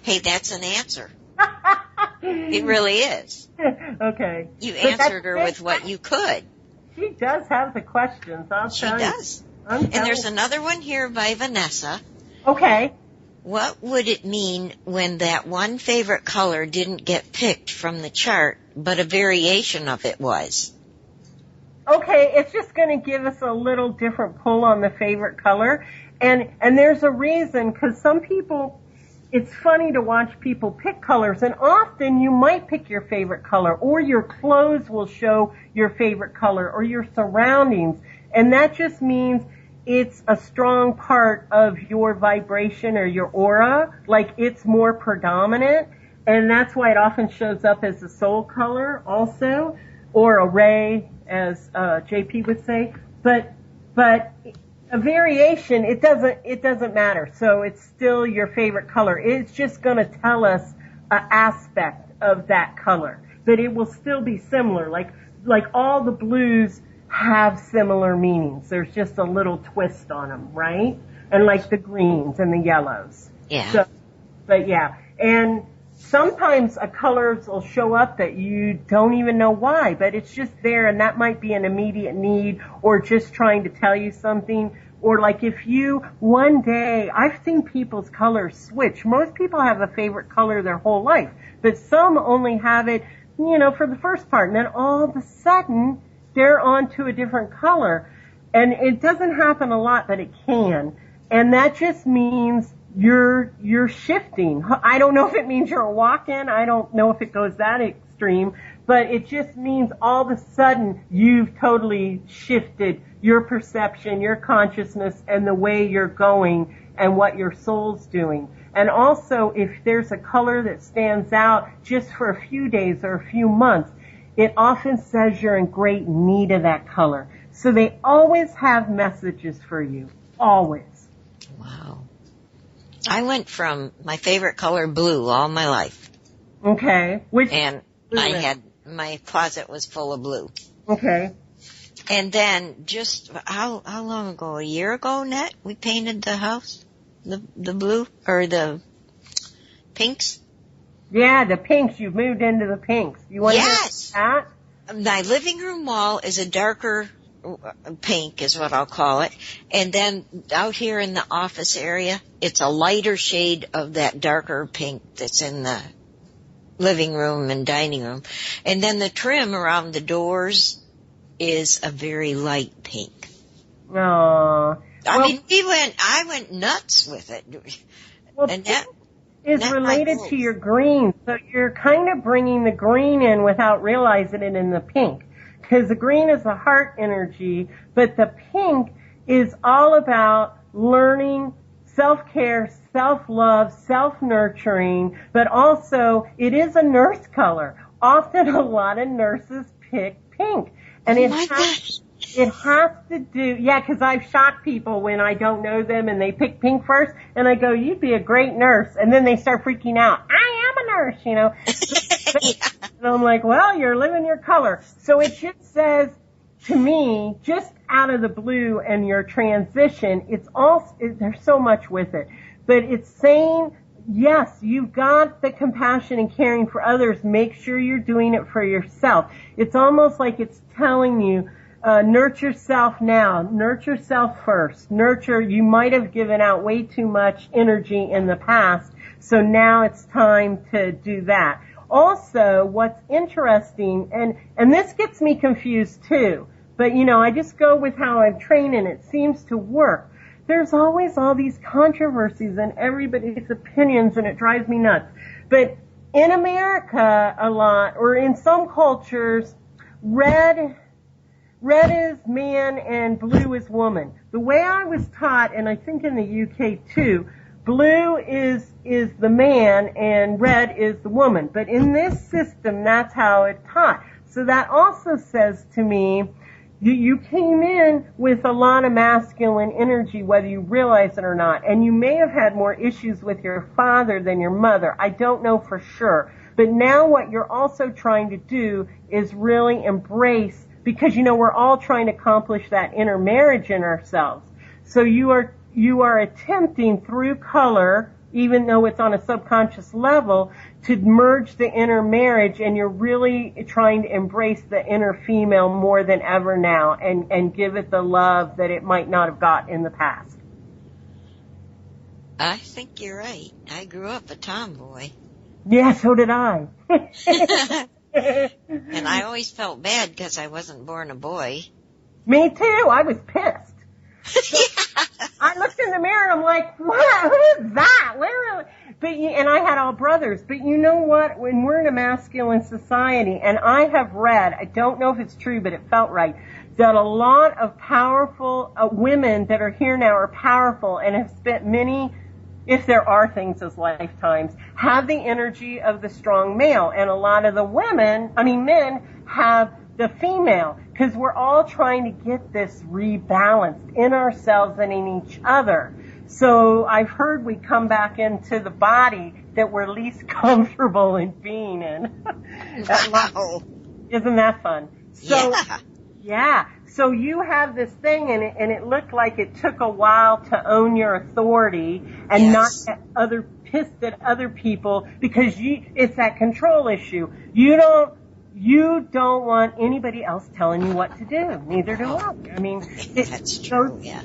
Hey, that's an answer. It really is. Okay. You answered her with what you could. She does have the questions, I'll tell you. She does. And there's another one here by Vanessa. Okay. What would it mean when that one favorite color didn't get picked from the chart, but a variation of it was? Okay, it's just going to give us a little different pull on the favorite color. And there's a reason, because some people, it's funny to watch people pick colors, and often you might pick your favorite color, or your clothes will show your favorite color, or your surroundings. And that just means it's a strong part of your vibration or your aura, like it's more predominant. And that's why it often shows up as a soul color also, or a ray, as JP would say. But a variation, it doesn't matter. So it's still your favorite color. It's just going to tell us an aspect of that color, but it will still be similar. Like all the blues have similar meanings. There's just a little twist on them, right? And like the greens and the yellows. Yeah. So, but yeah, and sometimes colors will show up that you don't even know why, but it's just there, and that might be an immediate need or just trying to tell you something. Or like if you, one day, I've seen people's colors switch. Most people have a favorite color their whole life, but some only have it, for the first part, and then all of a sudden, they're on to a different color. And it doesn't happen a lot, but it can. And that just means you're shifting. I don't know if it means you're a walk-in. I don't know if it goes that extreme, but it just means all of a sudden you've totally shifted your perception, your consciousness, and the way you're going and what your soul's doing. And also, if there's a color that stands out just for a few days or a few months, it often says you're in great need of that color. So they always have messages for you. Always. Wow. I went from my favorite color blue all my life. Okay. My closet was full of blue. Okay. And then just how long ago? A year ago, Net, we painted the house, the blue or the pinks. Yeah, the pinks. You've moved into the pinks. You want yes. to hear that? My living room wall is a darker pink, is what I'll call it. And then out here in the office area, it's a lighter shade of that darker pink that's in the living room and dining room. And then the trim around the doors is a very light pink. Aww. I went nuts with it. Well, and that is related to your green. So you're kind of bringing the green in without realizing it in the pink. Because the green is the heart energy, but the pink is all about learning self-care, self-love, self-nurturing, but also it is a nurse color. Often a lot of nurses pick pink. And it has to do, because I've shocked people when I don't know them and they pick pink first, and I go, you'd be a great nurse. And then they start freaking out. I am a nurse, And I'm like, well, you're living your color. So it just says, to me, just out of the blue and your transition, there's so much with it. But it's saying, yes, you've got the compassion and caring for others. Make sure you're doing it for yourself. It's almost like it's telling you, nurture self now. Nurture self first. You might have given out way too much energy in the past, so now it's time to do that. Also, what's interesting, and this gets me confused too, but I just go with how I'm trained and it seems to work. There's always all these controversies and everybody's opinions and it drives me nuts. But in America a lot, or in some cultures, red is man and blue is woman. The way I was taught, and I think in the UK too, blue is the man and red is the woman. But in this system, that's how it's taught. So that also says to me, you came in with a lot of masculine energy, whether you realize it or not. And you may have had more issues with your father than your mother. I don't know for sure. But now what you're also trying to do is really embrace, because we're all trying to accomplish that inner marriage in ourselves. So you are attempting through color, even though it's on a subconscious level, to merge the inner marriage, and you're really trying to embrace the inner female more than ever now and give it the love that it might not have got in the past. I think you're right. I grew up a tomboy. Yeah, so did I. And I always felt bad because I wasn't born a boy. Me too. I was pissed. I looked in the mirror and I'm like, what? Who is that? And I had all brothers. But you know what? When we're in a masculine society, and I have read, I don't know if it's true, but it felt right, that a lot of powerful women that are here now are powerful and have spent many, if there are things as lifetimes, have the energy of the strong male. And a lot of the men have the female, because we're all trying to get this rebalanced in ourselves and in each other. So I've heard we come back into the body that we're least comfortable in being in. Wow. Isn't that fun? So, yeah. So you have this thing, and it looked like it took a while to own your authority and not get pissed at other people, because it's that control issue. You don't want anybody else telling you what to do. Neither do I. I mean, that's true, yeah.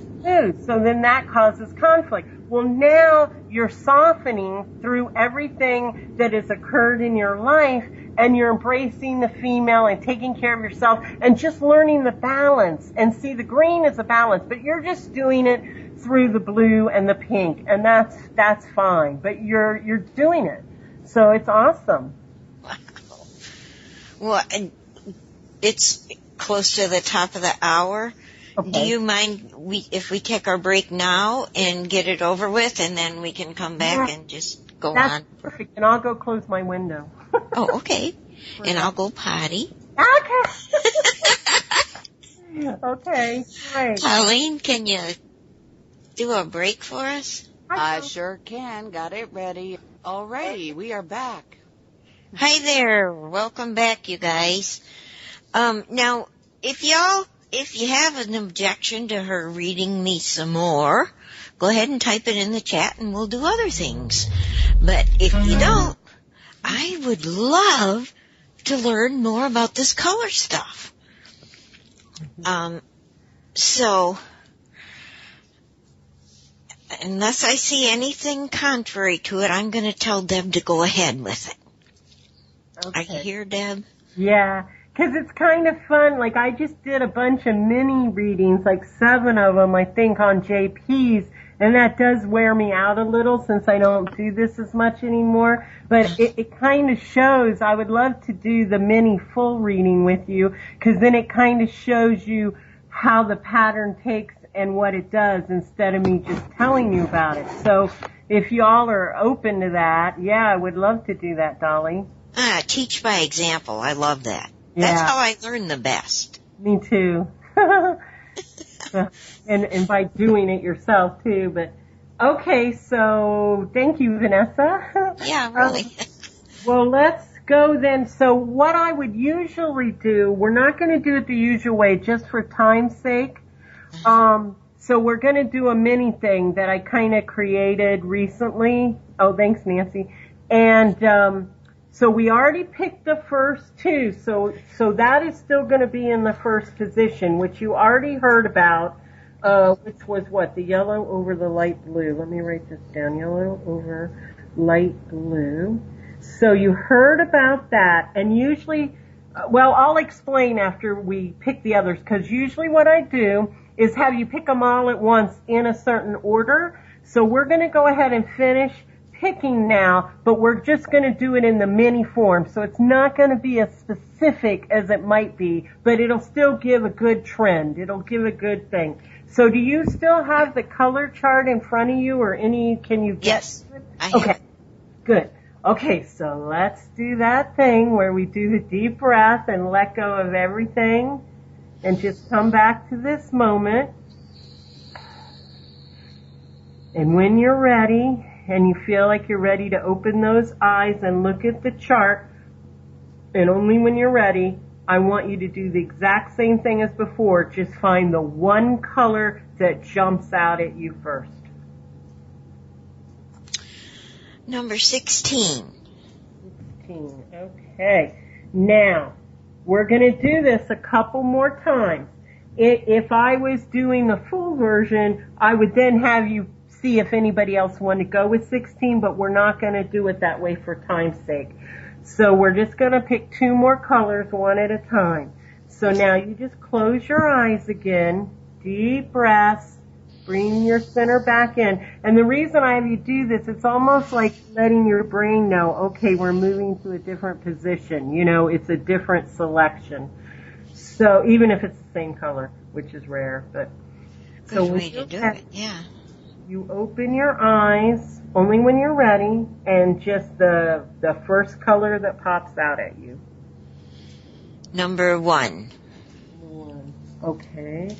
So then that causes conflict. Well, now you're softening through everything that has occurred in your life, and you're embracing the female and taking care of yourself and just learning the balance. And see, the green is a balance, but you're just doing it through the blue and the pink, and that's fine. But you're doing it. So it's awesome. Well, it's close to the top of the hour. Okay. Do you mind if we take our break now and get it over with, and then we can come back and just go on? That's perfect. And I'll go close my window. Oh, okay. And I'll go potty. Okay. Okay, great. Colleen, can you do a break for us? I sure can. Got it ready. Alrighty, we are back. Hi there. Welcome back, you guys. Now, if you have an objection to her reading me some more, go ahead and type it in the chat and we'll do other things. But if you don't, I would love to learn more about this color stuff. So, unless I see anything contrary to it, I'm going to tell Deb to go ahead with it. Okay. Are you here, Deb? Yeah, because it's kind of fun. Like, I just did a bunch of mini readings, like 7 of them, I think, on JP's, and that does wear me out a little since I don't do this as much anymore. But it kind of shows. I would love to do the mini full reading with you, because then it kind of shows you how the pattern takes and what it does, instead of me just telling you about it. So if y'all are open to that, yeah, I would love to do that, Dolly. Teach by example. I love that. Yeah. That's how I learn the best. Me too. and by doing it yourself too. But okay, so thank you, Vanessa. Yeah, really. Well, let's go then. So what I would usually do, we're not going to do it the usual way just for time's sake. So we're going to do a mini thing that I kind of created recently. Oh, thanks, Nancy. And so we already picked the first two. So that is still going to be in the first position, which you already heard about, which was what? The yellow over the light blue. Let me write this down. Yellow over light blue. So you heard about that. And usually, well, I'll explain after we pick the others, because usually what I do is have you pick them all at once in a certain order. So we're going to go ahead and finish picking now, but we're just going to do it in the mini form. So it's not going to be as specific as it might be, but it'll still give a good trend. It'll give a good thing. So do you still have the color chart in front of you, or can you get? Yes, I have. Okay, good. Okay, so let's do that thing where we do the deep breath and let go of everything and just come back to this moment. And when you're ready and you feel like you're ready to open those eyes and look at the chart, and only when you're ready, I want you to do the exact same thing as before. Just find the one color that jumps out at you first. Number 16. 16. Okay. Now, we're going to do this a couple more times. If I was doing the full version, I would then have you see if anybody else wanted to go with 16, but we're not going to do it that way for time's sake. So we're just going to pick two more colors one at a time. So now you just close your eyes again, deep breaths, bring your center back in. And the reason I have you do this, it's almost like letting your brain know, okay, we're moving to a different position. You know, it's a different selection. So even if it's the same color, which is rare, but Good way to do it, yeah. You open your eyes only when you're ready, and just the first color that pops out at you. Number 1. Okay.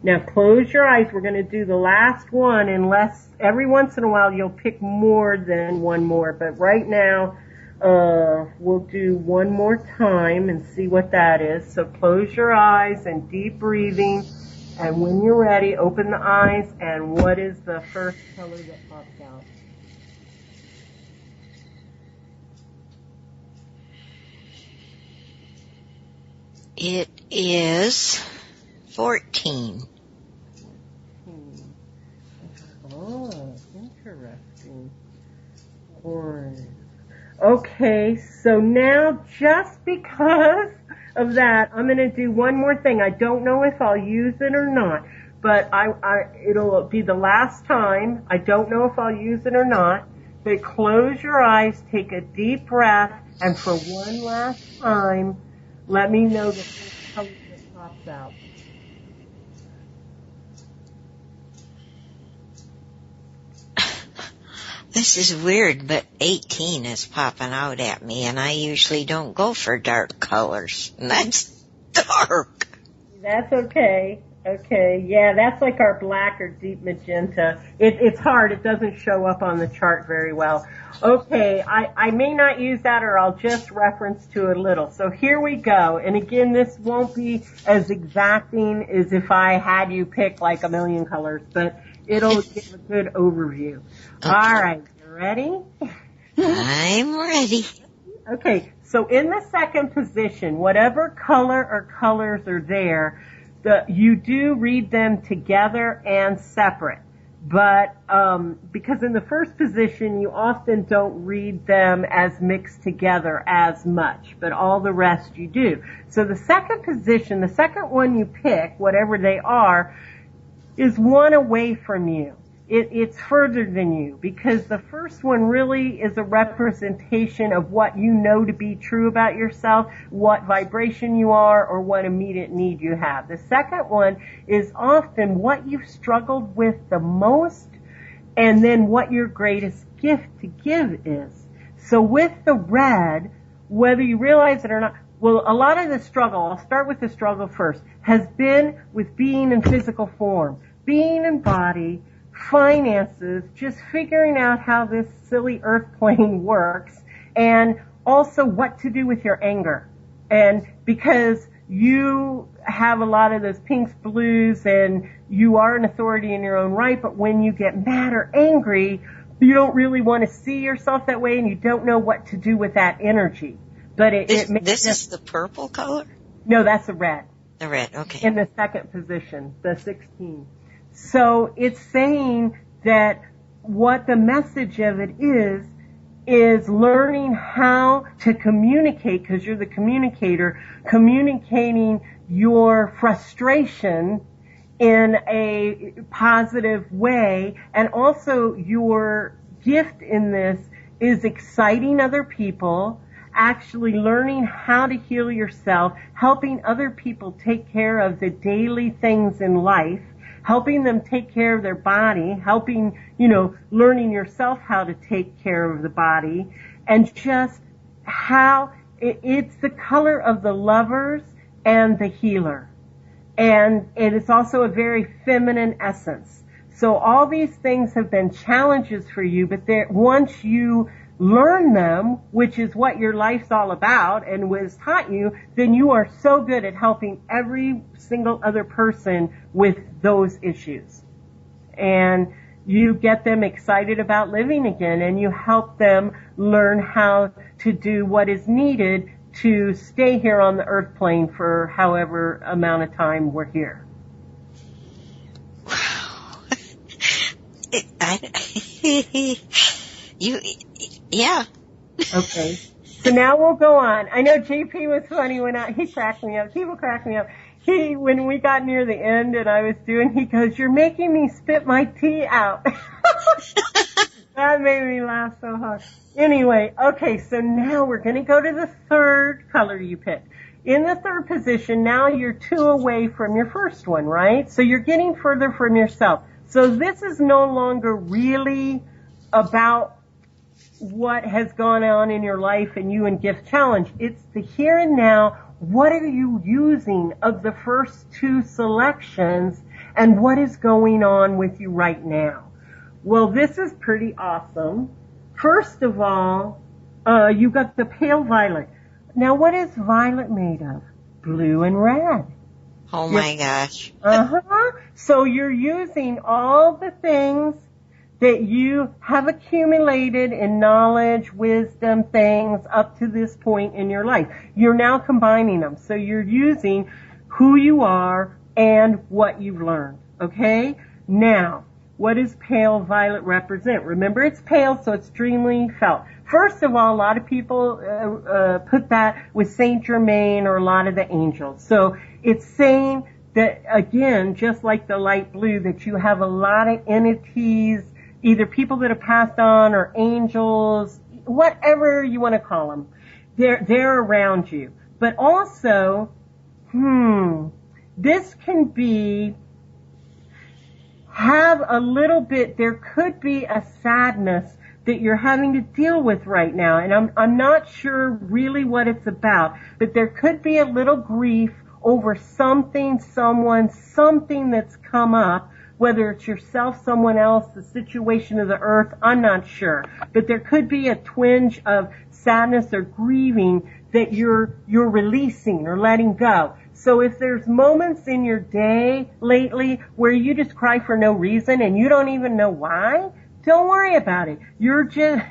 Now close your eyes. We're going to do the last one, unless every once in a while you'll pick more than one more. But right now, we'll do one more time and see what that is. So close your eyes and deep breathing. And when you're ready, open the eyes. And what is the first color that pops out? It is 14. Oh, interesting. Okay, so now just because of that, I'm going to do one more thing. I don't know if I'll use it or not, but it'll be the last time. I don't know if I'll use it or not, but close your eyes, take a deep breath, and for one last time, let me know the first color that pops out. This is weird, but 18 is popping out at me, and I usually don't go for dark colors. And that's dark. That's okay. Okay, yeah, that's like our black or deep magenta. It's hard. It doesn't show up on the chart very well. Okay, I may not use that, or I'll just reference to a little. So here we go. And again, this won't be as exacting as if I had you pick like a million colors, but it'll give a good overview. Okay. All right, you ready? I'm ready. Okay, so in the second position, whatever color or colors are there, you do read them together and separate. But because in the first position, you often don't read them as mixed together as much, but all the rest you do. So the second position, the second one you pick, whatever they are, is one away from you. It's further than you, because the first one really is a representation of what you know to be true about yourself, what vibration you are, or what immediate need you have. The second one is often what you've struggled with the most, and then what your greatest gift to give is. So with the red, whether you realize it or not, well, a lot of the struggle, I'll start with the struggle first, has been with being in physical form, being in body, finances, just figuring out how this silly earth plane works, and also what to do with your anger. And because you have a lot of those pinks, blues, and you are an authority in your own right, but when you get mad or angry, you don't really want to see yourself that way, and you don't know what to do with that energy. But this is the purple color? No, that's the red. The red, okay. In the second position, the 16. So it's saying that what the message of it is learning how to communicate, because you're the communicator, communicating your frustration in a positive way. And also your gift in this is exciting other people, actually learning how to heal yourself, helping other people take care of the daily things in life, helping them take care of their body, helping, learning yourself how to take care of the body, and just how it's the color of the lovers and the healer. And it is also a very feminine essence. So all these things have been challenges for you, but once you learn them, which is what your life's all about and was taught you, then you are so good at helping every single other person with those issues. And you get them excited about living again, and you help them learn how to do what is needed to stay here on the earth plane for however amount of time we're here. Wow. Yeah. Okay. So now we'll go on. I know JP was funny he cracked me up. People cracked me up. When we got near the end and I was he goes, "You're making me spit my tea out." That made me laugh so hard. Anyway, okay, so now we're going to go to the third color you picked. In the third position, now you're 2 away from your first one, right? So you're getting further from yourself. So this is no longer really about what has gone on in your life and you and Gift Challenge. It's the here and now. What are you using of the first 2 selections, and what is going on with you right now? Well, this is pretty awesome. First of all, you got the pale violet. Now, what is violet made of? Blue and red. Oh my gosh. So you're using all the things that you have accumulated in knowledge, wisdom, things up to this point in your life. You're now combining them. So you're using who you are and what you've learned. Okay? Now, what does pale violet represent? Remember, it's pale, so it's extremely felt. First of all, a lot of people put that with Saint Germain or a lot of the angels. So it's saying that, again, just like the light blue, that you have a lot of entities, either people that have passed on or angels, whatever you want to call them. They're around you. But also, this can have a little bit, there could be a sadness that you're having to deal with right now. And I'm not sure really what it's about, but there could be a little grief over something, something that's come up, whether it's yourself, someone else, the situation of the earth, I'm not sure. But there could be a twinge of sadness or grieving that you're releasing or letting go. So if there's moments in your day lately where you just cry for no reason and you don't even know why, don't worry about it. You're just,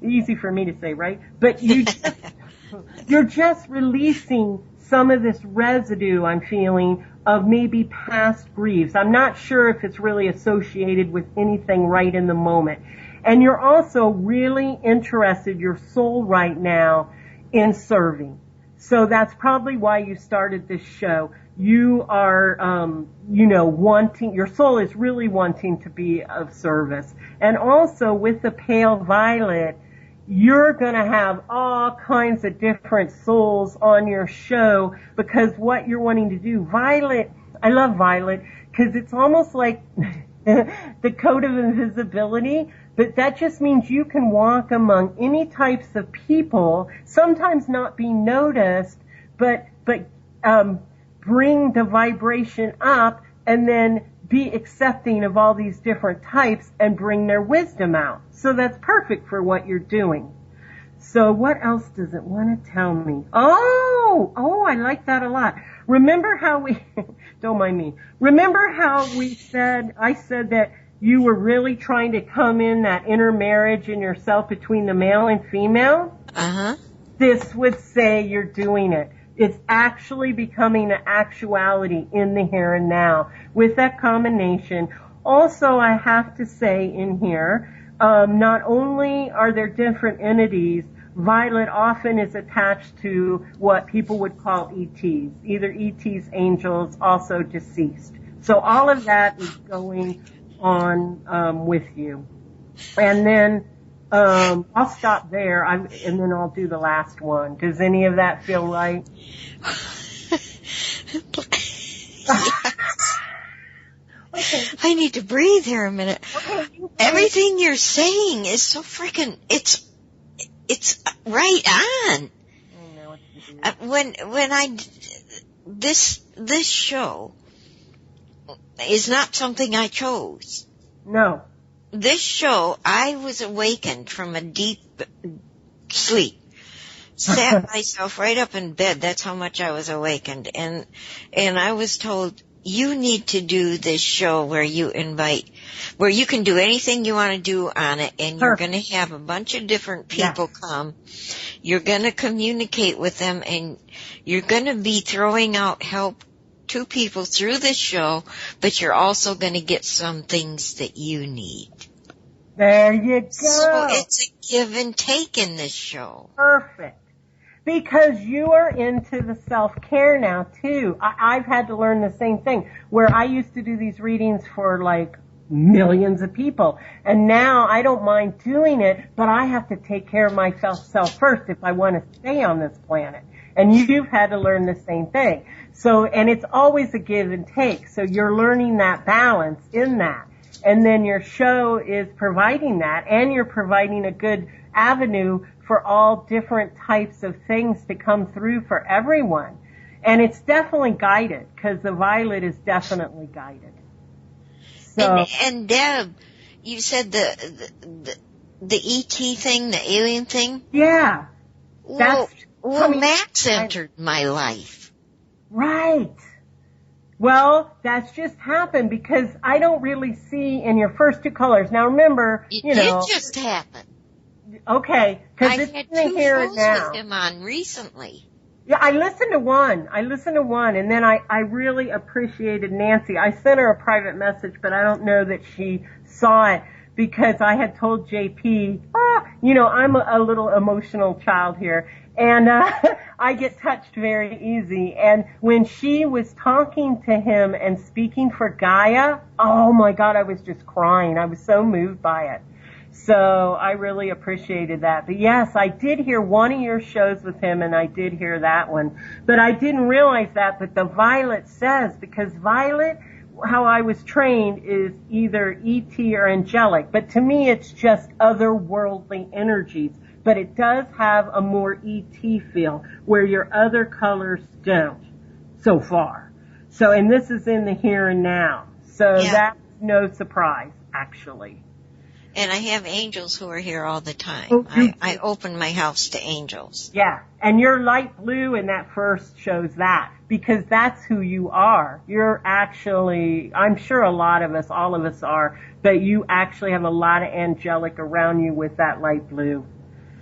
easy for me to say, right? But you're just releasing some of this residue I'm feeling of maybe past griefs. I'm not sure if it's really associated with anything right in the moment. And you're also really interested, your soul right now, in serving. So that's probably why you started this show. You are, wanting, your soul is really wanting to be of service. And also with the pale violet, you're going to have all kinds of different souls on your show, because what you're wanting to do, violet, I love violet because it's almost like the code of invisibility, but that just means you can walk among any types of people, sometimes not be noticed, but bring the vibration up and then be accepting of all these different types and bring their wisdom out. So that's perfect for what you're doing. So what else does it want to tell me? Oh, I like that a lot. remember how we, don't mind me, remember how I said that you were really trying to come in that inner marriage in yourself between the male and female? Uh-huh. This would say you're doing it. It's actually becoming an actuality in the here and now with that combination. Also, I have to say in here, not only are there different entities, violet often is attached to what people would call ETs, either ETs, angels, also deceased. So all of that is going on with you. And then I'll stop there, and then I'll do the last one. Does any of that feel right? Okay. I need to breathe here a minute. Okay. Everything you're saying is so freaking, it's right on. I know This show is not something I chose. No. This show, I was awakened from a deep sleep. Sat myself right up in bed. That's how much I was awakened. And I was told, you need to do this show where you can do anything you want to do on it, and you're going to have a bunch of different people come. You're going to communicate with them, and you're going to be throwing out help to people through this show, but you're also going to get some things that you need. There you go. So it's a give and take in this show. Perfect. Because you are into the self-care now, too. I've had to learn the same thing, where I used to do these readings for, like, millions of people. And now I don't mind doing it, but I have to take care of myself first if I want to stay on this planet. And you've had to learn the same thing. So, and it's always a give and take. So you're learning that balance in that. And then your show is providing that, and you're providing a good avenue for all different types of things to come through for everyone. And it's definitely guided, because the violet is definitely guided. So, and Deb, you said the ET thing, the alien thing? Yeah. Well, Max entered my life. Right. Well, that's just happened because I don't really see in your first two colors. Now remember, it did just happen. Okay, because it's had in the here and now. I've had 2 shows with him on recently. Yeah, I listened to one, and then I really appreciated Nancy. I sent her a private message, but I don't know that she saw it because I had told JP, I'm a little emotional child here, and I get touched very easy. And when she was talking to him and speaking for Gaia, oh my God, I was just crying. I was so moved by it. So I really appreciated that. But yes, I did hear one of your shows with him, and I did hear that one. But I didn't realize that, but the violet says, because violet, how I was trained, is either ET or angelic. But to me, it's just otherworldly energies. But it does have a more ET feel, where your other colors don't, so far. So, and this is in the here and now. So that's no surprise, actually. And I have angels who are here all the time. Oh, I open my house to angels. Yeah, and your light blue in that first shows that, because that's who you are. You're actually, I'm sure a lot of us, all of us are, but you actually have a lot of angelic around you with that light blue.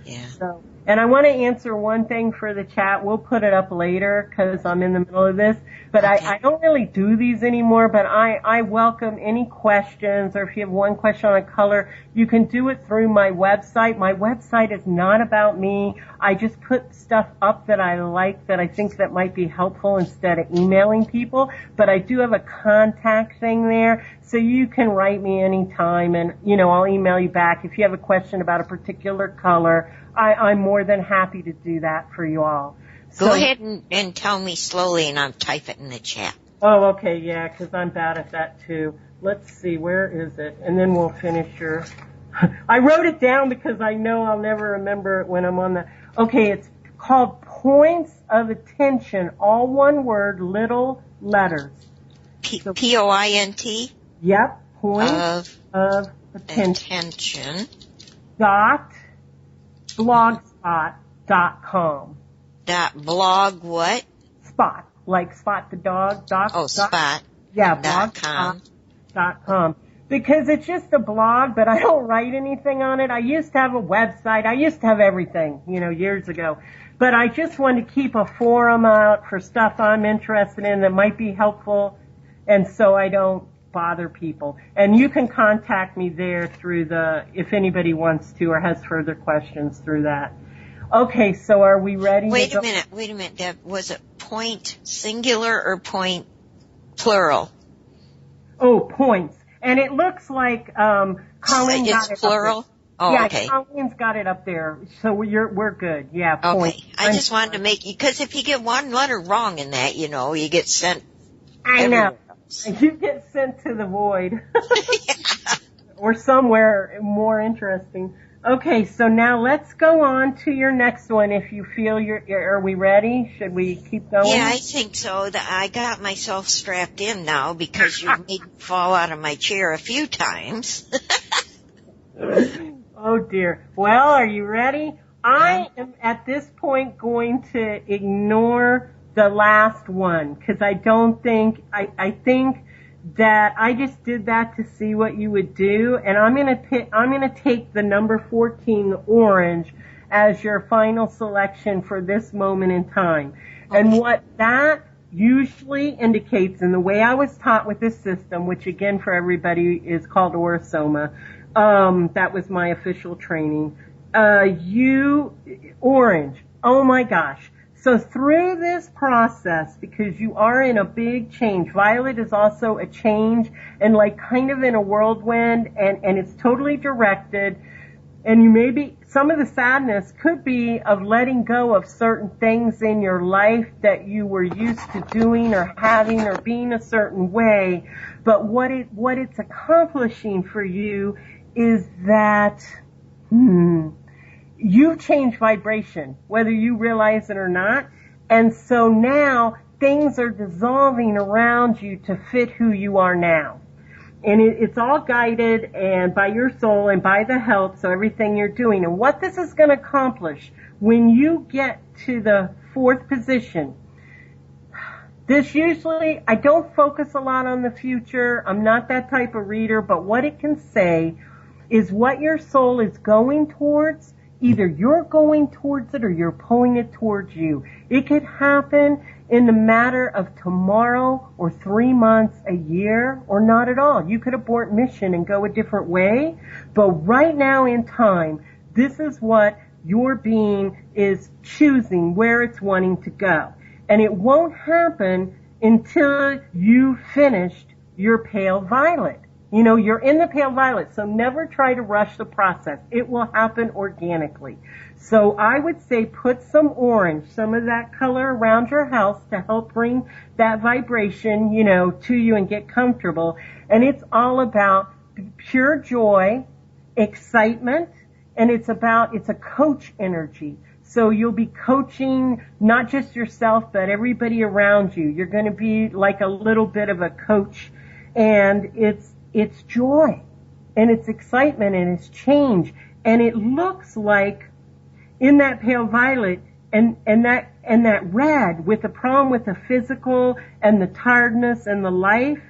Yeah. So, and I want to answer one thing for the chat. We'll put it up later because I'm in the middle of this. But okay. I don't really do these anymore, but I welcome any questions, or if you have one question on a color, you can do it through my website. My website is not about me. I just put stuff up that I like, that I think that might be helpful instead of emailing people. But I do have a contact thing there, so you can write me anytime, and, I'll email you back. If you have a question about a particular color, I'm more than happy to do that for you all. Go ahead and tell me slowly, and I'll type it in the chat. Oh, okay, yeah, because I'm bad at that too. Let's see, where is it? And then we'll finish your... I wrote it down because I know I'll never remember it when I'm on the... Okay, it's called Points of Attention, all one word, little letters. P-O-I-N-T? Yep, Points of Attention. .blogspot.com. .blog what? Spot. like Spot the Dog. Spot. Yeah, blogspot.com. Because it's just a blog, but I don't write anything on it. I used to have a website. I used to have everything, years ago. But I just wanted to keep a forum out for stuff I'm interested in that might be helpful, and so I don't bother people. And you can contact me there through if anybody wants to or has further questions through that. Okay, so are we ready? Wait a minute, Deb. Was it point singular or point plural? Oh, points. And it looks like Colleen got it plural? Up there. Oh, yeah, okay. Colleen's got it up there, so we're good. Yeah, okay. points. I just wanted to make you, because if you get one letter wrong in that, you get sent. I know. You get sent to the void. Or somewhere more interesting. Okay, so now let's go on to your next one. If you feel are we ready? Should we keep going? Yeah, I think so. I got myself strapped in now because you made me fall out of my chair a few times. Oh dear. Well, are you ready? I am at this point going to ignore the last one because I don't think, I think that I just did that to see what you would do, and I'm gonna take the number 14, orange, as your final selection for this moment in time. Okay. And what that usually indicates, in the way I was taught with this system, which again for everybody is called Orasoma, that was my official training. Orange. Oh my gosh. So through this process, because you are in a big change, violet is also a change and like kind of in a whirlwind, and it's totally directed, and you maybe, some of the sadness could be of letting go of certain things in your life that you were used to doing or having or being a certain way, but what it's accomplishing for you is that, you've changed vibration, whether you realize it or not. And so now things are dissolving around you to fit who you are now. And it's all guided and by your soul and by the help, so everything you're doing. And what this is going to accomplish when you get to the 4th position, this usually, I don't focus a lot on the future. I'm not that type of reader, but what it can say is what your soul is going towards. Either you're going towards it or you're pulling it towards you. It could happen in the matter of tomorrow or 3 months, a year, or not at all. You could abort mission and go a different way. But right now in time, this is what your being is choosing, where it's wanting to go. And it won't happen until you've finished your pale violet. You're in the pale violet, so never try to rush the process. It will happen organically. So I would say put some orange, some of that color around your house to help bring that vibration, to you and get comfortable. And it's all about pure joy, excitement, and it's a coach energy. So you'll be coaching not just yourself, but everybody around you. You're going to be like a little bit of a coach, and it's joy, and it's excitement, and it's change, and it looks like in that pale violet and that red, with the problem with the physical and the tiredness and the life,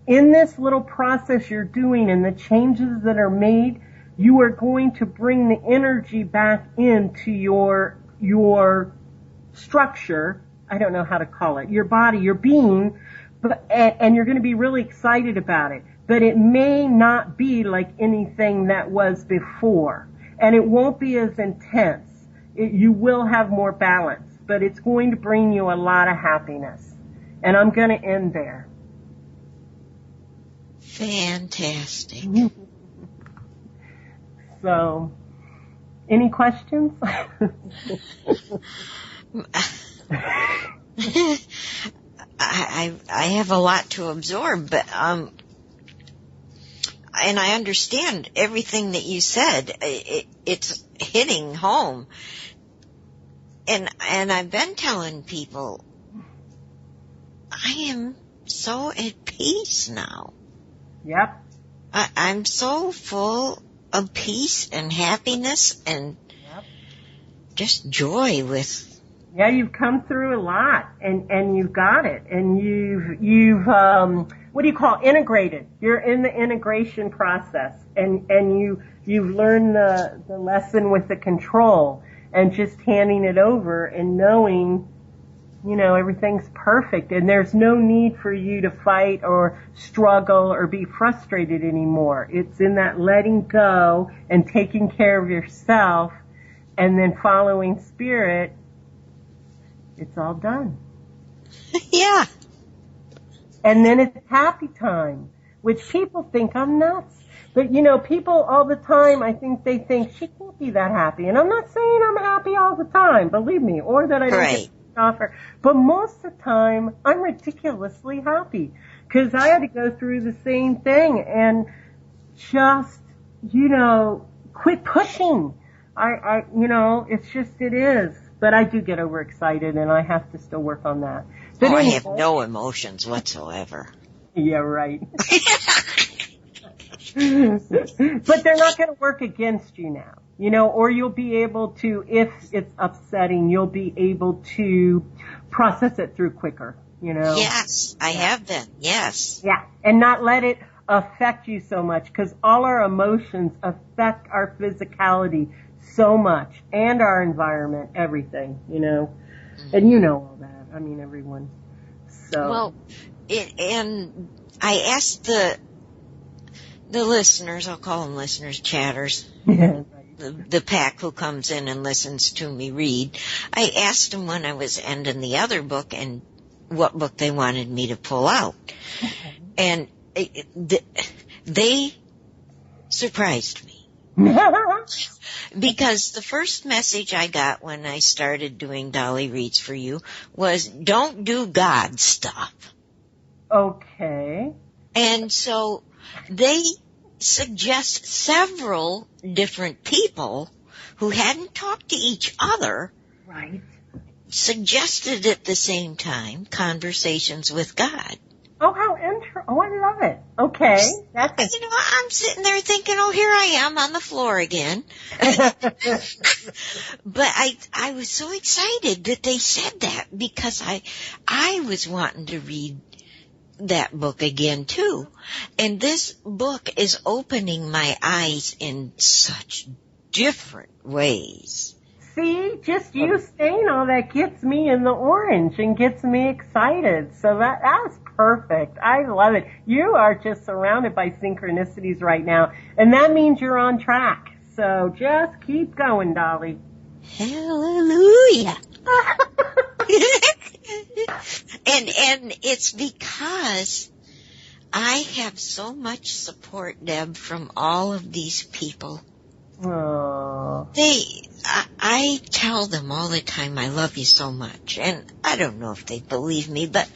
in this little process you're doing and the changes that are made, you are going to bring the energy back into your structure. I don't know how to call it, your body, your being, and you're going to be really excited about it. But it may not be like anything that was before. And it won't be as intense. You will have more balance. But it's going to bring you a lot of happiness. And I'm going to end there. Fantastic. So, any questions? I have a lot to absorb, but and I understand everything that you said. It's hitting home. And I've been telling people, I am so at peace now. Yep. I'm so full of peace and happiness and just joy with Yeah, you've come through a lot, and you've got it, and you've what do you call integrated? You're in the integration process, and you've learned the lesson with the control, and just handing it over and knowing, everything's perfect, and there's no need for you to fight or struggle or be frustrated anymore. It's in that letting go and taking care of yourself, and then following spirit. It's all done. Yeah. And then it's happy time, which people think I'm nuts. But, people all the time, I think they think she can't be that happy. And I'm not saying I'm happy all the time, believe me, or that I don't get offer. But most of the time, I'm ridiculously happy. Because I had to go through the same thing and just, quit pushing. It's just, it is. But I do get overexcited, and I have to still work on that. But I have no emotions whatsoever. Yeah, right. But they're not going to work against you now, or you'll be able to, if it's upsetting, you'll be able to process it through quicker, Yes, I have been, yes. Yeah, and not let it affect you so much, because all our emotions affect our physicality so much, and our environment, everything, and all that. I mean, everyone. So. Well, and I asked the listeners, I'll call them listeners, chatters, the pack who comes in and listens to me read. I asked them when I was ending the other book and what book they wanted me to pull out. Okay. And they surprised me. Because the first message I got when I started doing Dolly Reads for You was, don't do God stuff. Okay. And so they suggest several different people who hadn't talked to each other. Right. Suggested at the same time conversations with God. Oh, how interesting. Oh, I love it. Okay. That's I'm sitting there thinking, oh, here I am on the floor again. But I was so excited that they said that, because I was wanting to read that book again too. And this book is opening my eyes in such different ways. See, just you saying all that gets me in the orange and gets me excited. So that's perfect. I love it. You are just surrounded by synchronicities right now, and that means you're on track. So just keep going, Dolly. Hallelujah. And it's because I have so much support, Deb, from all of these people. Aww. I tell them all the time, I love you so much. And I don't know if they believe me, but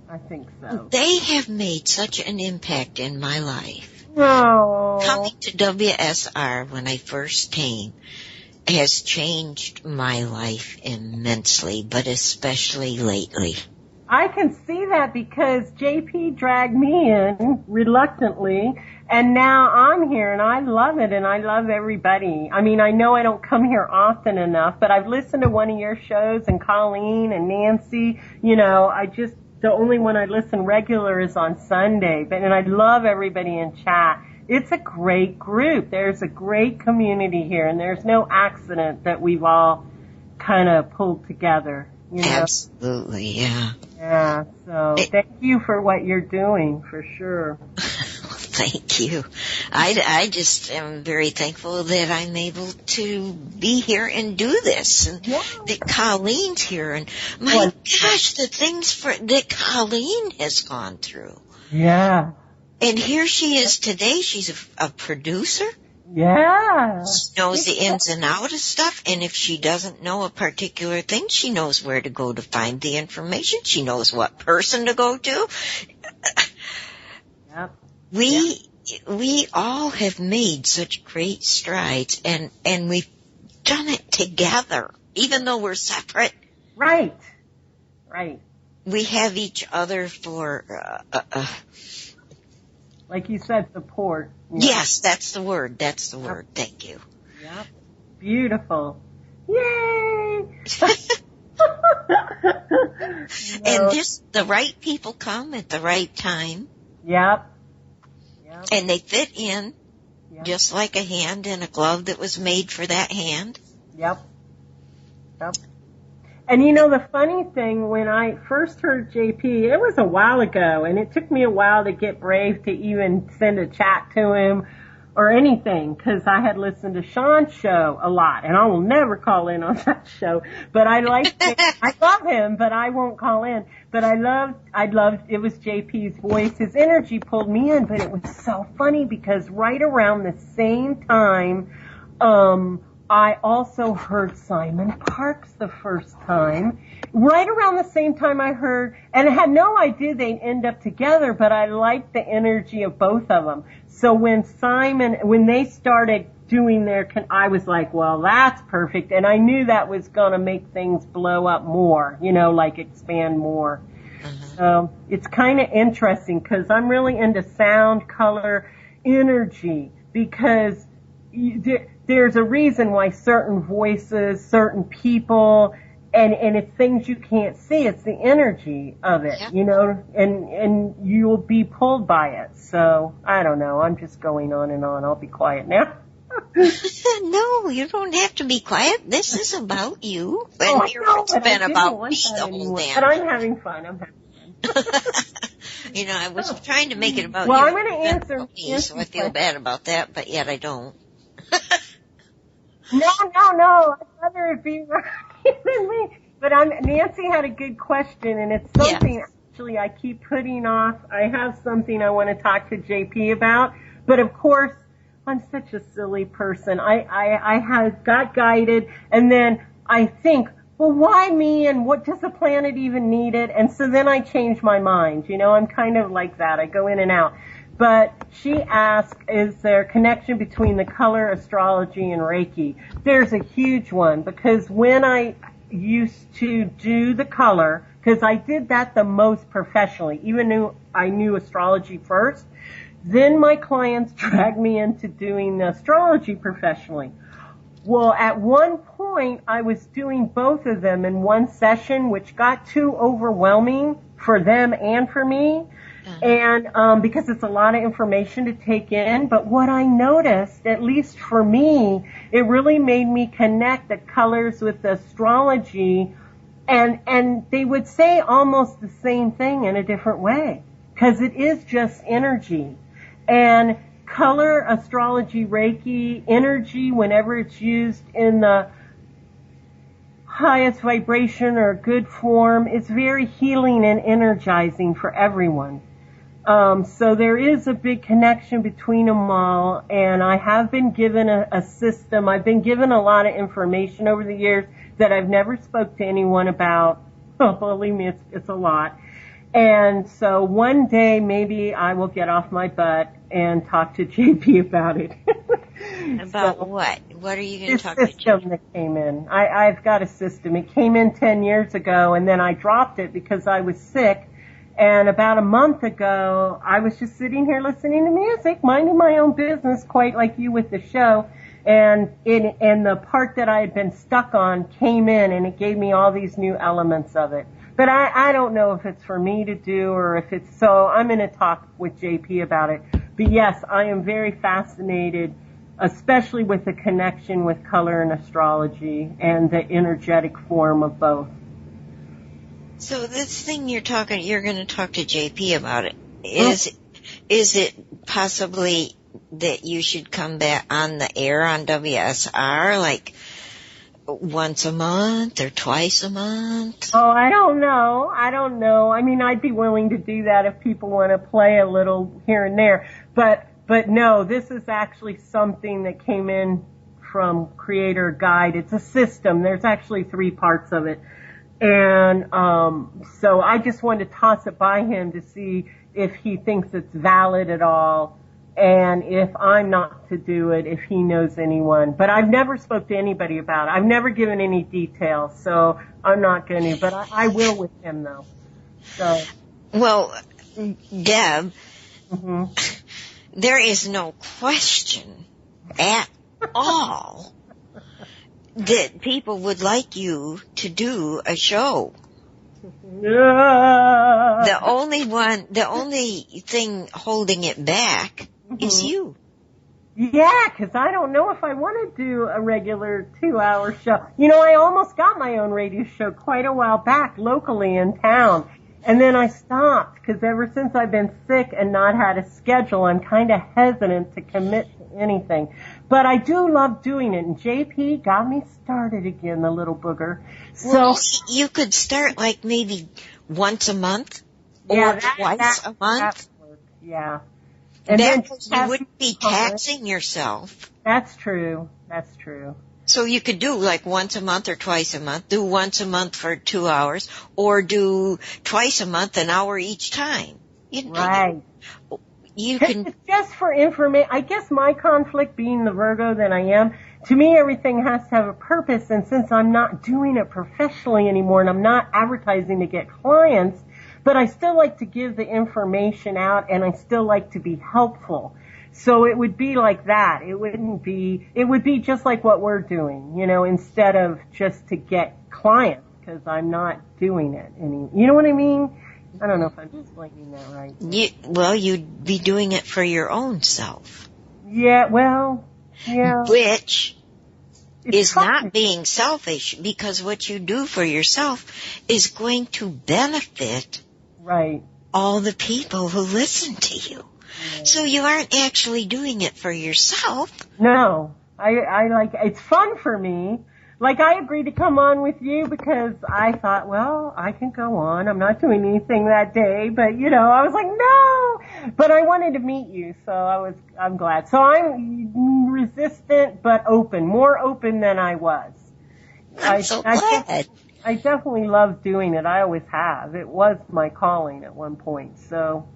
I think so. They have made such an impact in my life. Aww. Coming to WSR when I first came has changed my life immensely, but especially lately. I can see that because JP dragged me in reluctantly, and now I'm here, and I love it, and I love everybody. I mean, I know I don't come here often enough, but I've listened to one of your shows, and Colleen and Nancy, the only one I listen regular is on Sunday, and I love everybody in chat. It's a great group. There's a great community here, and there's no accident that we've all kind of pulled together. Absolutely, yeah. Yeah, so thank you for what you're doing, for sure. Thank you. I just am very thankful that I'm able to be here and do this, and that Colleen's here, and my gosh, the things that Colleen has gone through. Yeah. And here she is today. She's a producer. Yeah. She knows the ins and outs of stuff, and if she doesn't know a particular thing, she knows where to go to find the information. She knows what person to go to. Yep. We all have made such great strides, and we've done it together, even though we're separate. Right. Right. We have each other for, like you said, support. Yes, that's the word. That's the word. Thank you. Yep. Beautiful. Yay! And the right people come at the right time. Yep. And they fit in just like a hand in a glove that was made for that hand. Yep. And you know, the funny thing, when I first heard JP, it was a while ago, and it took me a while to get brave to even send a chat to him or anything, because I had listened to Sean's show a lot, and I will never call in on that show. But I love him, but I won't call in. But I loved, it was JP's voice. His energy pulled me in, but it was so funny because right around the same time, I also heard Simon Parks the first time. Right around the same time I heard, and I had no idea they'd end up together, but I liked the energy of both of them. So when they started doing I was like, well, that's perfect. And I knew that was going to make things blow up more, like expand more. So it's kind of interesting because I'm really into sound, color, energy, because there's a reason why certain voices, certain people, and it's things you can't see. It's the energy of it, and you'll be pulled by it. So I don't know. I'm just going on and on. I'll be quiet now. No, you don't have to be quiet. This is about you. And it's been about me the whole damn. But I'm having fun. I was trying to make it about you. Well, I'm going to answer me, so I feel bad about that, but yet I don't. No. I'd rather it be than me. But Nancy had a good question, and it's something actually I keep putting off. I have something I want to talk to JP about, but of course, I'm such a silly person. I have got guided, and then I think, well, why me, and what does the planet even need it? And so then I change my mind. I'm kind of like that. I go in and out. But she asked, is there a connection between the color, astrology, and Reiki? There's a huge one, because when I used to do the color, because I did that the most professionally, even though I knew astrology first, then my clients dragged me into doing the astrology professionally. Well, at one point, I was doing both of them in one session, which got too overwhelming for them and for me. And because it's a lot of information to take in. But what I noticed, at least for me, it really made me connect the colors with the astrology, and they would say almost the same thing in a different way, because it is just energy. And color, astrology, Reiki, energy, whenever it's used in the highest vibration or good form, it's very healing and energizing for everyone. So there is a big connection between them all, and I have been given a system. I've been given a lot of information over the years that I've never spoke to anyone about. Oh, believe me, it's a lot. And so one day maybe I will get off my butt and talk to JP about it. About what? What are you going to talk to JP? The system that came in. I've got a system. It came in 10 years ago, and then I dropped it because I was sick. And about a month ago, I was just sitting here listening to music, minding my own business, quite like you with the show. And the part that I had been stuck on came in, and it gave me all these new elements of it. But I don't know if it's for me to do or if it's so. I'm going to talk with JP about it. But yes, I am very fascinated, especially with the connection with color and astrology and the energetic form of both. So this thing you're going to talk to JP about it. Is it possibly that you should come back on the air on WSR, like once a month or twice a month? Oh, I don't know. I mean, I'd be willing to do that if people want to play a little here and there. But no, this is actually something that came in from Creator Guide. It's a system. There's actually 3 parts of it. And so I just wanted to toss it by him to see if he thinks it's valid at all, and if I'm not to do it, if he knows anyone. But I've never spoke to anybody about it. I've never given any details, so I'm not going to. But I will with him, though. So. Well, Deb, there is no question at all that people would like you to do a show. The only thing holding it back is you. Yeah, 'cause I don't know if I want to do a regular 2-hour show. You know, I almost got my own radio show quite a while back locally in town. And then I stopped because ever since I've been sick and not had a schedule, I'm kind of hesitant to commit to anything. But I do love doing it. And JP got me started again, the little booger. So well, you could start like maybe once a month or twice a month. Yeah. And then you wouldn't be taxing yourself. That's true. That's true. So you could do like once a month or twice a month. Do once a month for 2 hours, or do twice a month, an hour each time. Right. You can just for information. I guess my conflict, being the Virgo that I am, to me everything has to have a purpose. And since I'm not doing it professionally anymore, and I'm not advertising to get clients, but I still like to give the information out, and I still like to be helpful. So it would be like that. It would be just like what we're doing, you know, instead of just to get clients, because I'm not doing it you know what I mean? I don't know if I'm explaining that right. You'd be doing it for your own self. Yeah, well, yeah. Which is fun. not being selfish, because what you do for yourself is going to benefit all the people who listen to you. So you aren't actually doing it for yourself. No, I like, it's fun for me. Like, I agreed to come on with you because I thought, well, I can go on. I'm not doing anything that day, but you know, I was like, no, but I wanted to meet you. So I'm glad. So I'm resistant, but open, more open than I was. I'm so glad. I definitely love doing it. I always have. It was my calling at one point. So,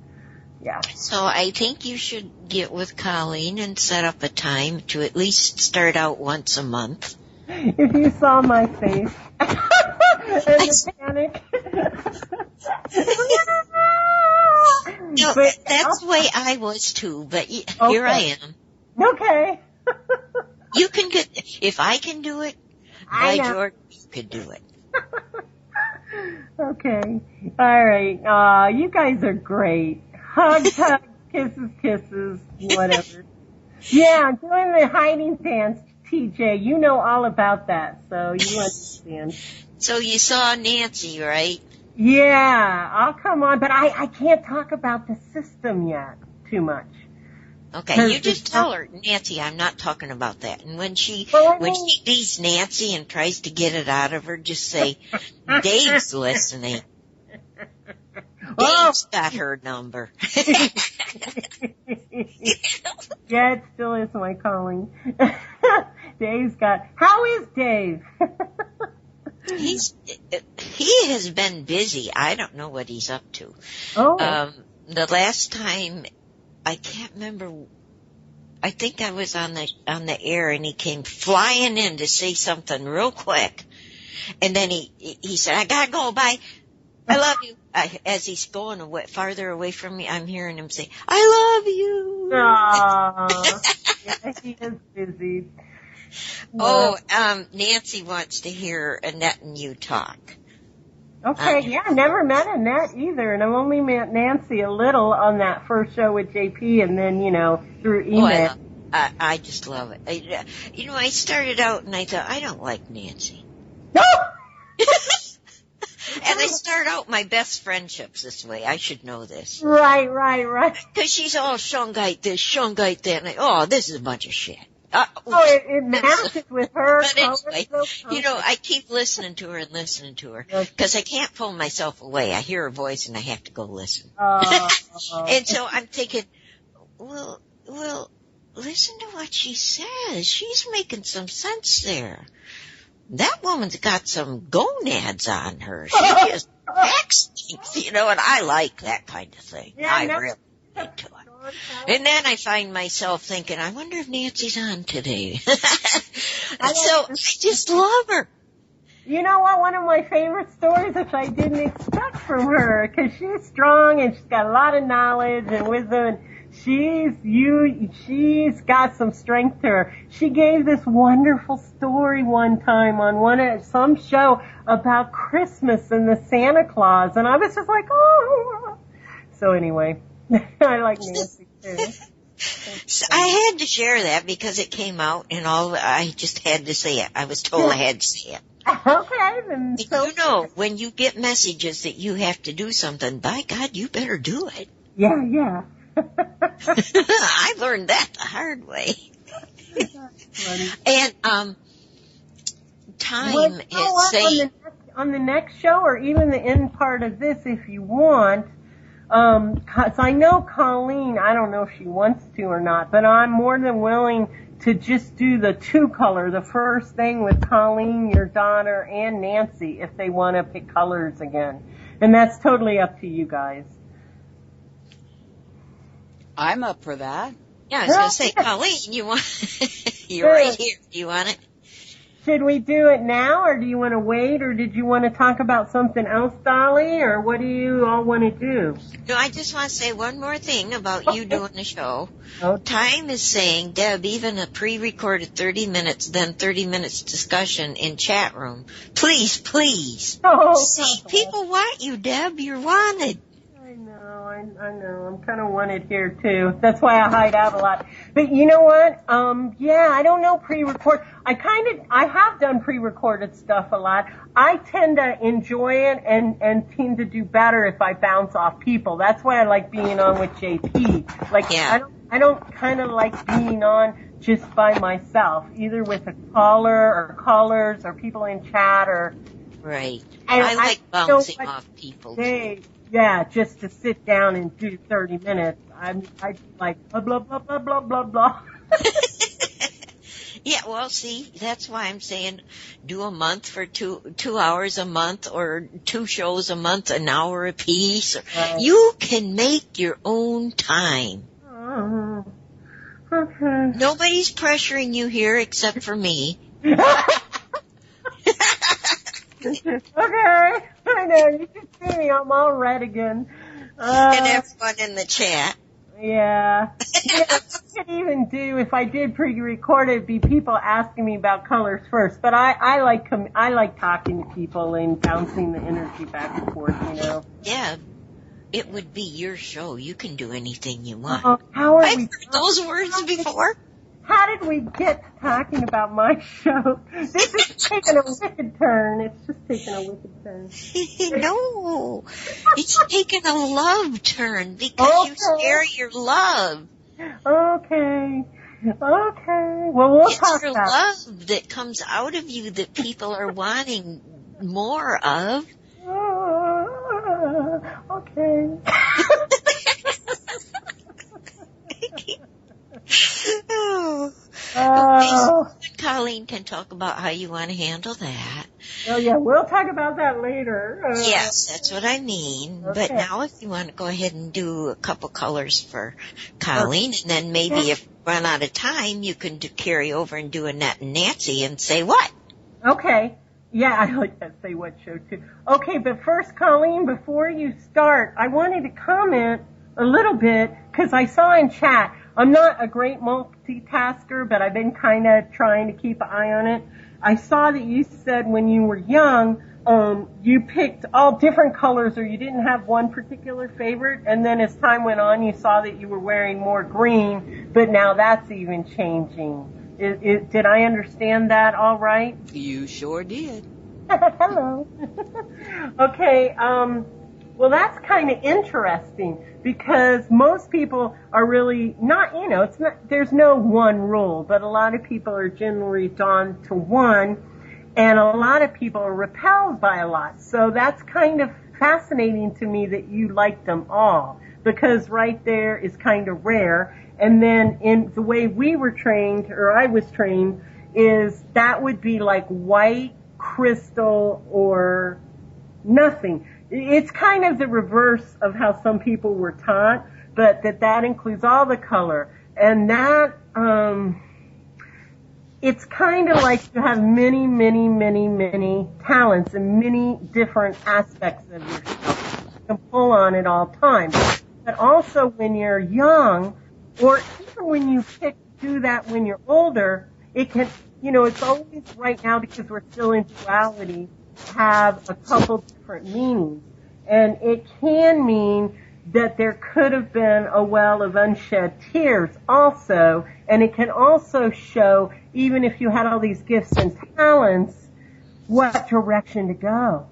yeah. So I think you should get with Colleen and set up a time to at least start out once a month. If you saw my face and the panic. No, that's the way I was too, but here I am. Okay. You can if I can do it, by George, you could do it. Okay. All right. You guys are great. Hugs, kisses, whatever. Yeah, doing the hiding dance, TJ. You know all about that, so you understand. So you saw Nancy, right? Yeah, I'll come on, but I can't talk about the system yet too much. Okay, you just tell her, Nancy, I'm not talking about that. And when she sees Nancy and tries to get it out of her, just say, Dave's listening. Dave's got her number. Yeah, it still is my calling. Dave's got, how is Dave? He has been busy. I don't know what he's up to. Oh. The last time, I can't remember, I think I was on the air and he came flying in to say something real quick. And then he said, I gotta go, bye. I love you. As he's going farther away from me, I'm hearing him say, I love you. Aww. Yeah, he is busy. Nancy wants to hear Annette and you talk. Okay, yeah, never met Annette either, and I've only met Nancy a little on that first show with JP, and then, you know, through email. I just love it. I started out and I thought, I don't like Nancy. No! And I start out my best friendships this way. I should know this. Right. Because she's all Shungite this, Shungite that, and this is a bunch of shit. It matches with her. But anyway, I keep listening to her because I can't pull myself away. I hear her voice and I have to go listen. And so I'm thinking, well, listen to what she says. She's making some sense there. That woman's got some gonads on her. She just texts, and I like that kind of thing. Yeah, I really into it. And then I find myself thinking, I wonder if Nancy's on today. So I just love her. You know what? One of my favorite stories, which I didn't expect from her, because she's strong and she's got a lot of knowledge and wisdom. she's got some strength to her. She gave this wonderful story one time on some show about Christmas and the Santa Claus, and I was just like, oh. So anyway, I like Nancy too. So I had to share that because it came out and I just had to say it. I was told I had to say it. Okay, then. So, you know, when you get messages that you have to do something, by God, you better do it. Yeah. I learned that the hard way. And time is saying on the next show, or even the end part of this, if you want. 'Cause I know Colleen, I don't know if she wants to or not, but I'm more than willing to just do the 2-color, the first thing with Colleen, your daughter, and Nancy, if they want to pick colors again. And that's totally up to you guys. I'm up for that. Yeah, I was going to say, Colleen, you're right here. Do you want it? Should we do it now, or do you want to wait, or did you want to talk about something else, Dolly, or what do you all want to do? No, I just want to say one more thing about you doing the show. Okay. Time is saying, Deb, even a pre-recorded 30 minutes, then 30 minutes discussion in chat room. Please. See, people want you, Deb. You're wanted. I know. I'm kind of wanted here too. That's why I hide out a lot. But you know what? I don't know pre-record. I have done pre-recorded stuff a lot. I tend to enjoy it and tend to do better if I bounce off people. That's why I like being on with JP. Like, yeah. I don't kind of like being on just by myself, either with a caller or callers or people in chat or. Right. I like bouncing off people. Yeah, just to sit down and do 30 minutes. I like blah, blah, blah, blah, blah, blah, blah. Yeah, well, see, that's why I'm saying do a month for 2 hours a month, or 2 shows a month, an hour apiece. Right. You can make your own time. Okay. Nobody's pressuring you here except for me. Okay. I know, you can see me, I'm all red again. And everyone in the chat. Yeah. I could even do, if I did pre-record it, it'd be people asking me about colors first. But I like talking to people and bouncing the energy back and forth, you know. Yeah. It would be your show. You can do anything you want. How are I've heard those words before. How did we get to talking about my show? This is taking a wicked turn. It's just taking a wicked turn. No. It's taking a love turn because you share your love. Okay. Well, we'll talk about it. It's your love that comes out of you that people are wanting more of. Okay. Colleen can talk about how you want to handle that. Oh yeah, we'll talk about that later. Yes, that's what I mean. Okay. But now if you want to go ahead and do a couple colors for Colleen, and then maybe if you run out of time, you can carry over and do Annette and Nancy and say what? Okay. Yeah, I like that Say What show too. Okay, but first, Colleen, before you start, I wanted to comment a little bit, because I saw in chat, I'm not a great multitasker, but I've been kind of trying to keep an eye on it. I saw that you said when you were young, you picked all different colors, or you didn't have one particular favorite, and then as time went on, you saw that you were wearing more green, but now that's even changing. Did I understand that all right? You sure did. Hello. Okay, well, that's kind of interesting, because most people are really not, there's no one rule, but a lot of people are generally drawn to one, and a lot of people are repelled by a lot. So that's kind of fascinating to me that you like them all, because right there is kind of rare. And then in the way we were trained, or I was trained, is that would be like white, crystal, or nothing. It's kind of the reverse of how some people were taught, but that includes all the color. And that, it's kind of like you have many, many, many, many talents and many different aspects of yourself. You can pull on at all times. But also when you're young, Or even when you do that when you're older, it can, it's always right now because we're still in duality, have a couple different meanings. And it can mean that there could have been a well of unshed tears also, and it can also show, even if you had all these gifts and talents, what direction to go.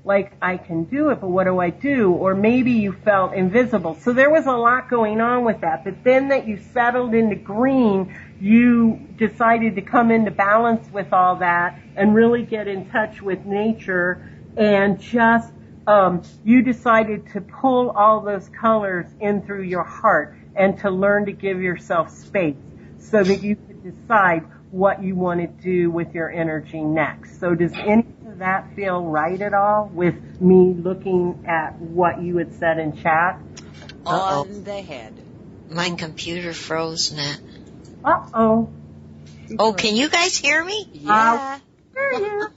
Like, I can do it, but what do I do? Or maybe you felt invisible. So there was a lot going on with that. But then that you settled into green, you decided to come into balance with all that and really get in touch with nature, and just you decided to pull all those colors in through your heart and to learn to give yourself space so that you could decide what you want to do with your energy next. So does any of that feel right at all with me looking at what you had said in chat? On the head. My computer froze, Nat. Uh-oh. Oh, can you guys hear me? Yeah. Hear you.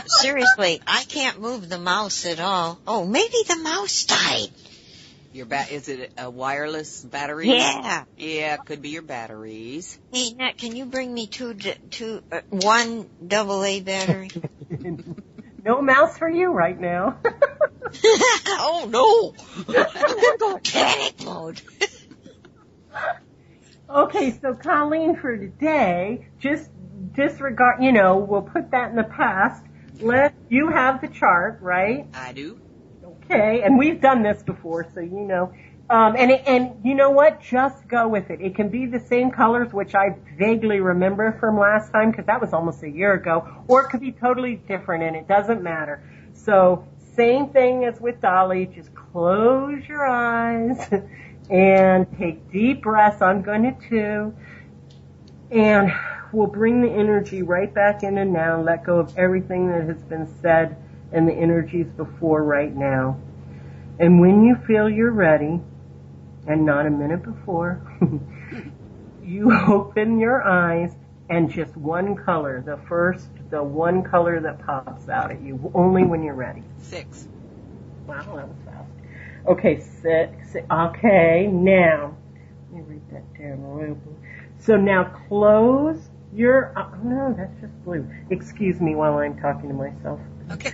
Seriously, I can't move the mouse at all. Oh, maybe the mouse died. Is it a wireless battery? Yeah. Yeah, it could be your batteries. Hey, Nat, can you bring me one AA battery? No mouse for you right now. Oh, no. I'm going to go panic mode. Okay, so Colleen, for today, just disregard, we'll put that in the past. You have the chart, right? I do. Okay, and we've done this before, so you know. And you know what? Just go with it. It can be the same colors, which I vaguely remember from last time, because that was almost a year ago, or it could be totally different, and it doesn't matter. So, same thing as with Dolly, just close your eyes and take deep breaths. I'm going to too. And we'll bring the energy right back in and now, let go of everything that has been said and the energies before right now. And when you feel you're ready, and not a minute before, you open your eyes and just one color, the one color that pops out at you, only when you're ready. 6. Wow, that was fast. Okay, 6. Okay, now, let me read that down. So now close your, no, that's just blue. Excuse me while I'm talking to myself. Okay.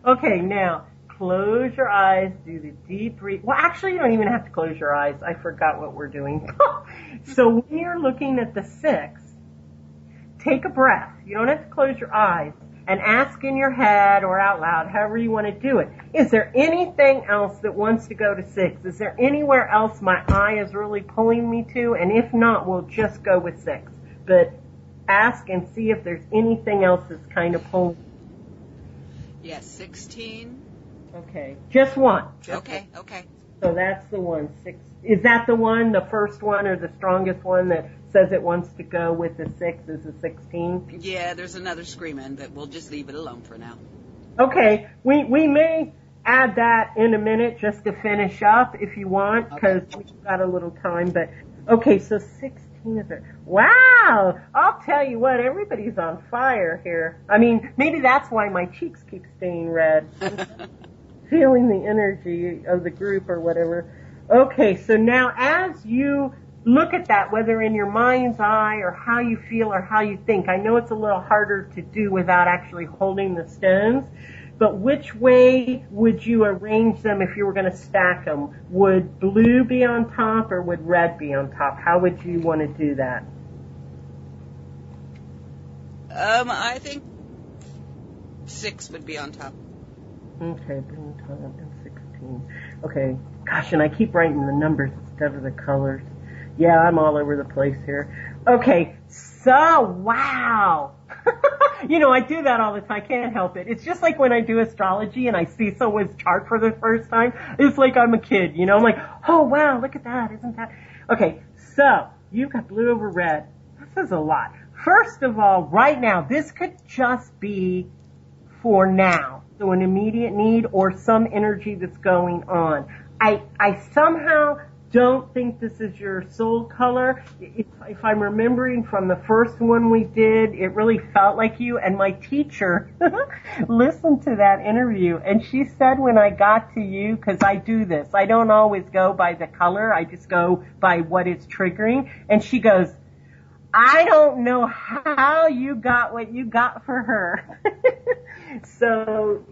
Okay, now, close your eyes, do the deep breath. Well, actually, you don't even have to close your eyes. I forgot what we're doing. So when you're looking at the 6, take a breath. You don't have to close your eyes. And ask in your head or out loud, however you want to do it. Is there anything else that wants to go to 6? Is there anywhere else my eye is really pulling me to? And if not, we'll just go with 6. But ask and see if there's anything else that's kind of pulling. Yes, 16. Okay, just one. Okay. So that's the one. 6. Is that the one, the first one, or the strongest one that says it wants to go with the 6 is the 16? Yeah, there's another screaming, but we'll just leave it alone for now. Okay, we may add that in a minute just to finish up if you want, because we've got a little time. But okay, so 16 is it? Wow! I'll tell you what, everybody's on fire here. I mean, maybe that's why my cheeks keep staying red. Feeling the energy of the group or whatever. Okay, so now as you look at that, whether in your mind's eye or how you feel or how you think, I know it's a little harder to do without actually holding the stones, but which way would you arrange them if you were going to stack them? Would blue be on top or would red be on top? How would you want to do that? I think 6 would be on top. Okay, blue top and 16. Okay, gosh, and I keep writing the numbers instead of the colors. Yeah, I'm all over the place here. Okay, so, wow. I do that all the time. I can't help it. It's just like when I do astrology and I see someone's chart for the first time. It's like I'm a kid, I'm like, oh, wow, look at that. Isn't that? Okay, so you've got blue over red. This is a lot. First of all, right now, this could just be for now. So an immediate need or some energy that's going on. I somehow don't think this is your soul color. If I'm remembering from the first one we did, it really felt like you. And my teacher listened to that interview, and she said when I got to you, because I do this, I don't always go by the color, I just go by what is triggering. And she goes, I don't know how you got what you got for her. So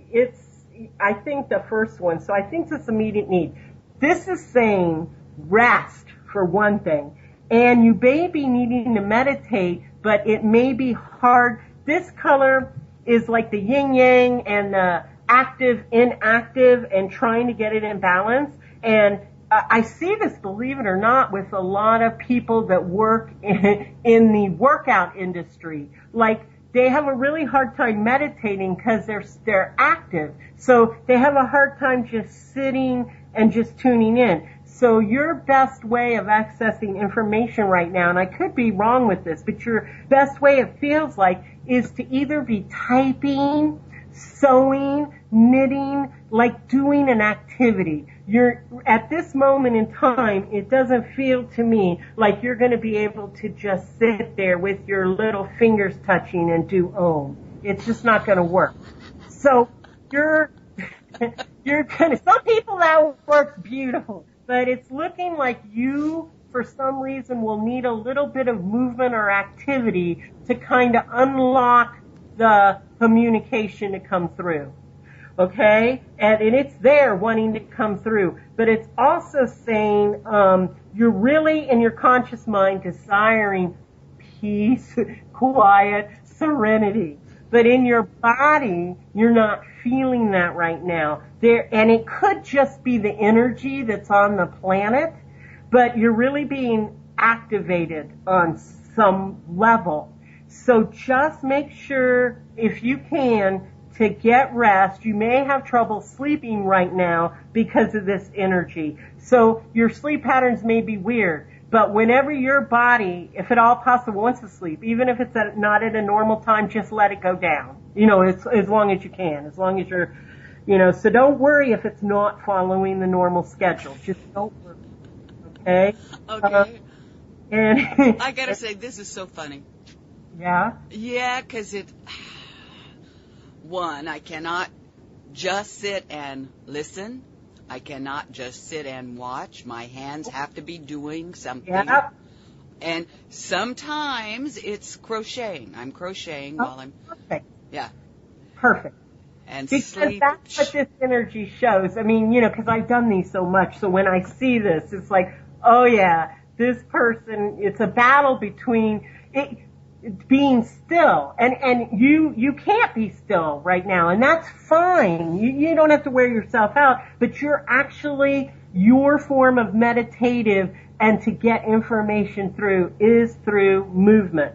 I think the first one, so I think this immediate need. This is saying rest for one thing. And you may be needing to meditate, but it may be hard. This color is like the yin yang and the active, inactive, and trying to get it in balance. And I see this, believe it or not, with a lot of people that work in the workout industry. Like, they have a really hard time meditating because they're active. So they have a hard time just sitting and just tuning in. So your best way of accessing information right now, and I could be wrong with this, but your best way, it feels like, is to either be typing, sewing, knitting, like doing an activity. At this moment in time, it doesn't feel to me like you're going to be able to just sit there with your little fingers touching and do Om. It's just not going to work. So you're going to, some people that works beautiful, but it's looking like you, for some reason, will need a little bit of movement or activity to kind of unlock the communication to come through. Okay? And it's there wanting to come through. But it's also saying you're really, in your conscious mind, desiring peace, quiet, serenity. But in your body, you're not feeling that right now. And it could just be the energy that's on the planet, but you're really being activated on some level. So just make sure, if you can, to get rest. You may have trouble sleeping right now because of this energy. So your sleep patterns may be weird, but whenever your body, if at all possible, wants to sleep, even if it's not at a normal time, just let it go down. As long as you can, as long as you're, so don't worry if it's not following the normal schedule. Just don't worry. Okay? Okay. And I gotta say, this is so funny. Yeah? Yeah, 'cause one, I cannot just sit and listen. I cannot just sit and watch. My hands have to be doing something. Yeah. And sometimes it's crocheting. I'm crocheting while I'm... Perfect. Yeah. Perfect. And because sleep. That's what this energy shows. I mean, because I've done these so much, so when I see this, it's like, oh yeah, this person, it's a battle between being still, and you can't be still right now, and that's fine. You don't have to wear yourself out, but you're actually, your form of meditative and to get information through is through movement.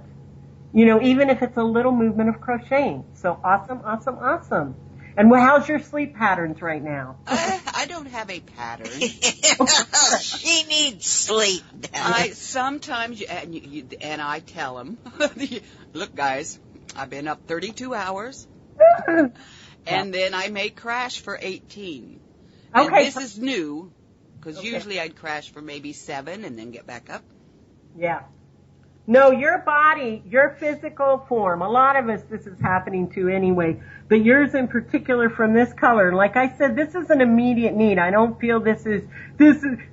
Even if it's a little movement of crocheting. So awesome, awesome, awesome. And how's your sleep patterns right now? I don't have a pattern. She needs sleep. I sometimes, and I tell them, look, guys, I've been up 32 hours, and then I may crash for 18. And Okay. this is new, because usually I'd crash for maybe 7 and then get back up. Yeah. No, your body, your physical form, a lot of us this is happening to anyway, but yours in particular from this color. Like I said, this is an immediate need. I don't feel this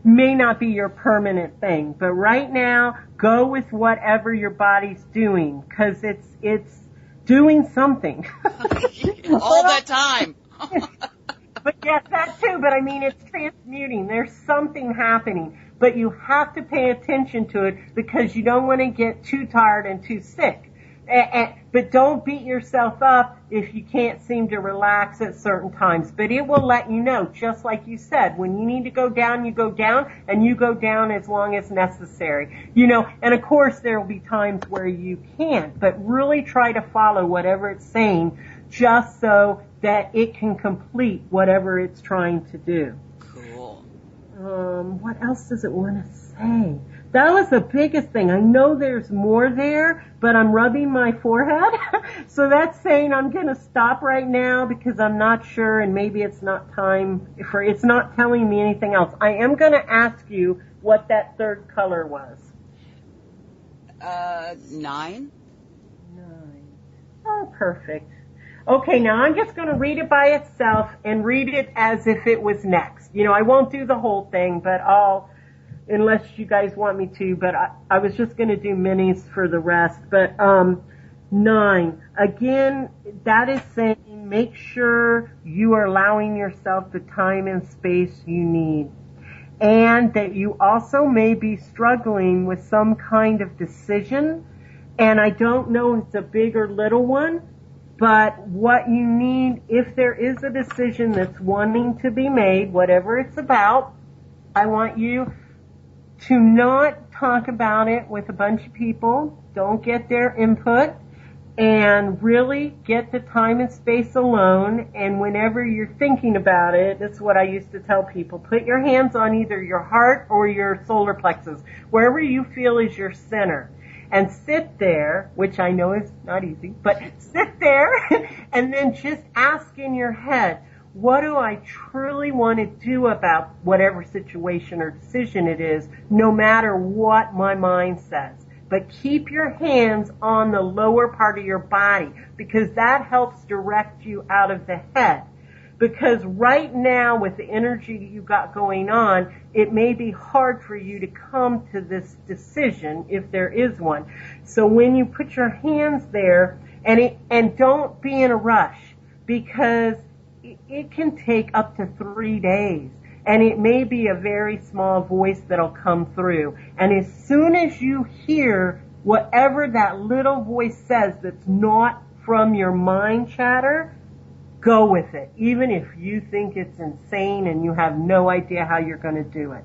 may not be your permanent thing, but right now, go with whatever your body's doing, because it's doing something. All the time. But yes, that too, but I mean, it's transmuting. There's something happening. But you have to pay attention to it because you don't want to get too tired and too sick. But don't beat yourself up if you can't seem to relax at certain times. But it will let you know, just like you said, when you need to go down, you go down, and you go down as long as necessary. And of course there will be times where you can't, but really try to follow whatever it's saying just so that it can complete whatever it's trying to do. Cool. What else does it want to say? That was the biggest thing. I know there's more there, but I'm rubbing my forehead. So that's saying I'm going to stop right now because I'm not sure and maybe it's not time for, it's not telling me anything else. I am going to ask you what that third color was. 9. 9. Oh, perfect. Okay, now I'm just going to read it by itself and read it as if it was next. You know, I won't do the whole thing, but unless you guys want me to, but I was just going to do minis for the rest. But 9, again, that is saying make sure you are allowing yourself the time and space you need. And that you also may be struggling with some kind of decision. And I don't know if it's a big or little one, but what you need, if there is a decision that's wanting to be made, whatever it's about, I want you to not talk about it with a bunch of people. Don't get their input. And really get the time and space alone. And whenever you're thinking about it, that's what I used to tell people. Put your hands on either your heart or your solar plexus, wherever you feel is your center. And sit there, which I know is not easy, but sit there and then just ask in your head, what do I truly want to do about whatever situation or decision it is, no matter what my mind says. But keep your hands on the lower part of your body because that helps direct you out of the head. Because right now with the energy you got going on, it may be hard for you to come to this decision if there is one. So when you put your hands there, and don't be in a rush because it can take up to 3 days. And it may be a very small voice that'll come through. And as soon as you hear whatever that little voice says that's not from your mind chatter, go with it. Even if you think it's insane and you have no idea how you're going to do it.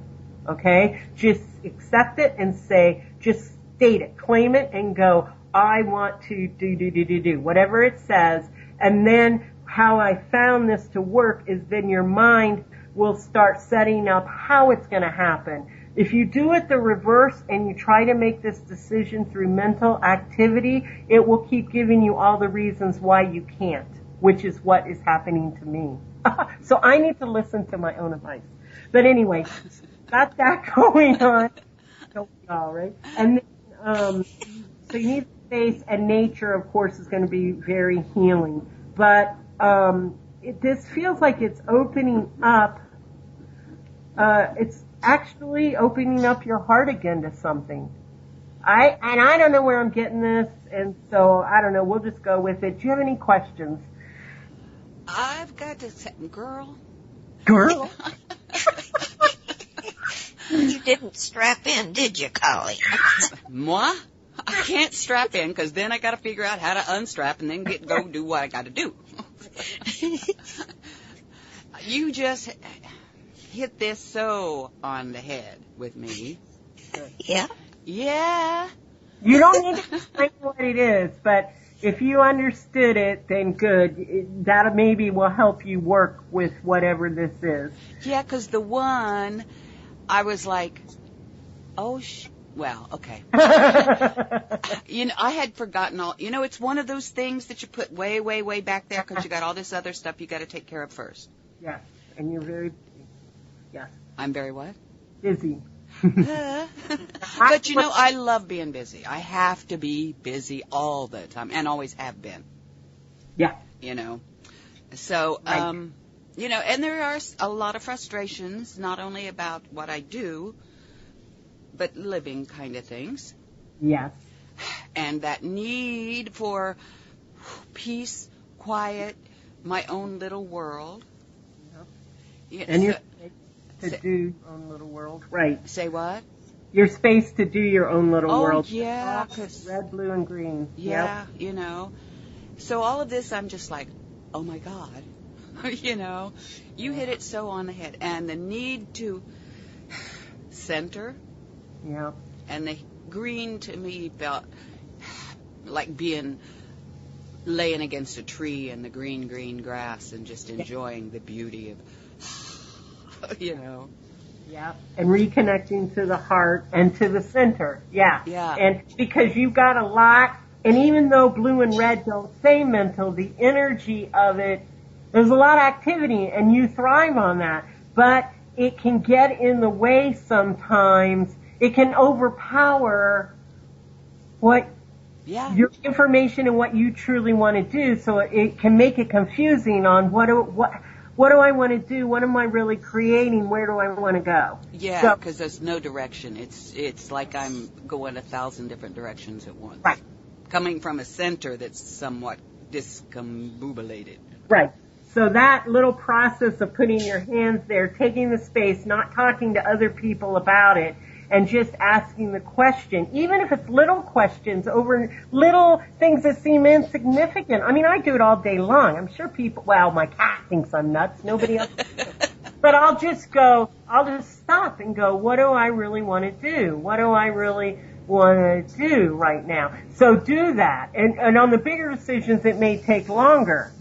Okay? Just accept it and say, just state it, claim it and go, I want to do, whatever it says. And then how I found this to work is then your mind will start setting up how it's going to happen. If you do it the reverse and you try to make this decision through mental activity, it will keep giving you all the reasons why you can't, which is what is happening to me. So I need to listen to my own advice. But anyway, got that going on. Don't we all, right? And then, so you need space, and nature, of course, is going to be very healing. But this feels like it's opening up. It's actually opening up your heart again to something. I don't know where I'm getting this, and so I don't know. We'll just go with it. Do you have any questions? I've got to say, girl. You didn't strap in, did you, Colleen? Moi? I can't strap in because then I got to figure out how to unstrap and then go do what I got to do. You just hit this so on the head with me. Yeah? Yeah. You don't need to explain what it is, but if you understood it, then good. That maybe will help you work with whatever this is. Yeah, because the one, I was like, well, okay. I had forgotten all, it's one of those things that you put way, way, way back there because you got all this other stuff you got to take care of first. Yes, and you're very busy. Yes. I'm very what? Busy. But I love being busy. I have to be busy all the time and always have been. Yeah. So, right. and there are a lot of frustrations, not only about what I do, but living kind of things. Yes. And that need for peace, quiet, my own little world. Yep. Yeah, and your space to do your own little world. Right. Say what? Your space to do your own little world. Oh, yeah. 'Cause red, blue, and green. Yeah, yep. So all of this, I'm just like, oh, my God. You hit it so on the head. And the need to center. Yeah. And the green to me felt like laying against a tree in the green grass and just enjoying the beauty of, Yeah. And reconnecting to the heart and to the center. Yeah. Yeah. And because you've got a lot, and even though blue and red don't say mental, the energy of it, there's a lot of activity and you thrive on that. But it can get in the way sometimes. It can overpower what your information and what you truly want to do. So it can make it confusing on what do I want to do? What am I really creating? Where do I want to go? Yeah, because there's no direction. It's like I'm going 1,000 different directions at once. Right. Coming from a center that's somewhat discombobulated. Right. So that little process of putting your hands there, taking the space, not talking to other people about it, and just asking the question, even if it's little questions over little things that seem insignificant. I mean, I do it all day long. I'm sure people, well, my cat thinks I'm nuts. Nobody else. But I'll just stop and go, what do I really want to do? What do I really want to do right now? So do that. And on the bigger decisions, it may take longer,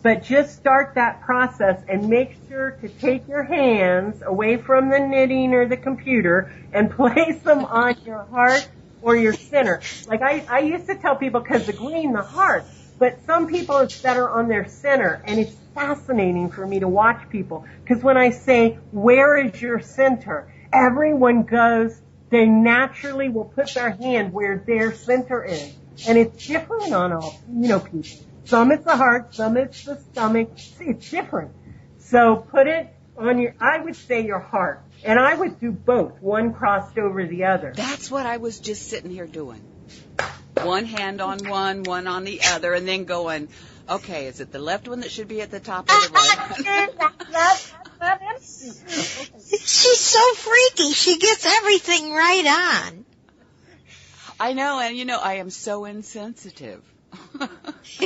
but just start that process and make sure to take your hands away from the knitting or the computer and place them on your heart or your center. Like I used to tell people, because the green, the heart, but some people it's better on their center, and it's fascinating for me to watch people, because when I say, where is your center? Everyone goes, they naturally will put their hand where their center is. And it's different on all, people. Some it's the heart, some it's the stomach. It's different. So put it on I would say your heart. And I would do both, one crossed over the other. That's what I was just sitting here doing. One hand on one on the other, and then going, okay, is it the left one that should be at the top or the right one? She's so freaky. She gets everything right on. I know, and I am so insensitive. Well,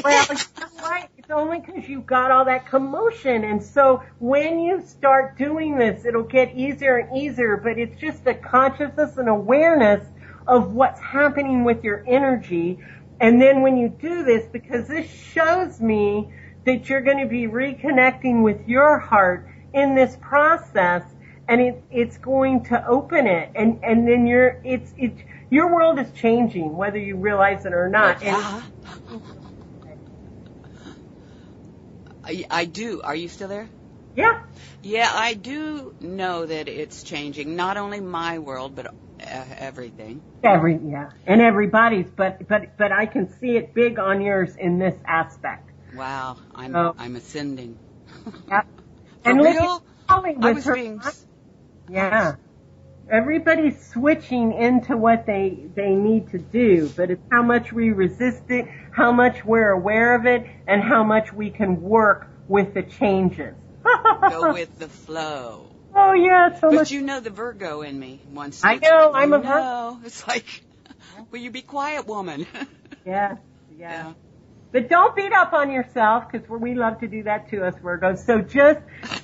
right. It's only because you've got all that commotion. And so when you start doing this, it'll get easier and easier, but it's just a consciousness and awareness of what's happening with your energy. And then when you do this, because this shows me that you're going to be reconnecting with your heart in this process, and it's going to open it, and then your world is changing, whether you realize it or not. Yeah. I do. Are you still there? Yeah. Yeah, I do know that it's changing. Not only my world, but everything. And everybody's, but I can see it big on yours in this aspect. Wow, I'm ascending. Yeah. For and real? I was being. Yeah. Everybody's switching into what they need to do, but it's how much we resist it, how much we're aware of it, and how much we can work with the changes. Go with the flow. Oh, yeah. So but the Virgo in me wants to. I know, I'm a Virgo. It's like, will you be quiet, woman? Yeah. But don't beat up on yourself, because we love to do that to us Virgos. So just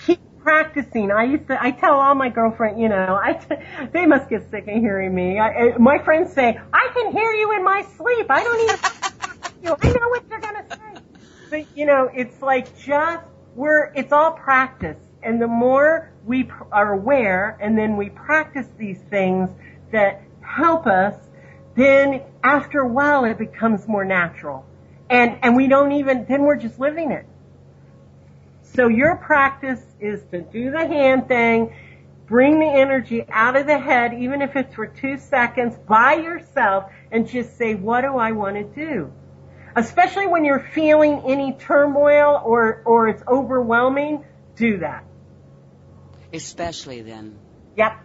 keep practicing. I tell all my girlfriends, they must get sick of hearing me. My friends say, I can hear you in my sleep. I don't even I know what you're going to say. But, it's like it's all practice. And the more we are aware and then we practice these things that help us, then after a while it becomes more natural. And we don't then we're just living it. So your practice is to do the hand thing, bring the energy out of the head, even if it's for 2 seconds, by yourself, and just say, what do I want to do? Especially when you're feeling any turmoil or it's overwhelming, do that. Especially then. Yep.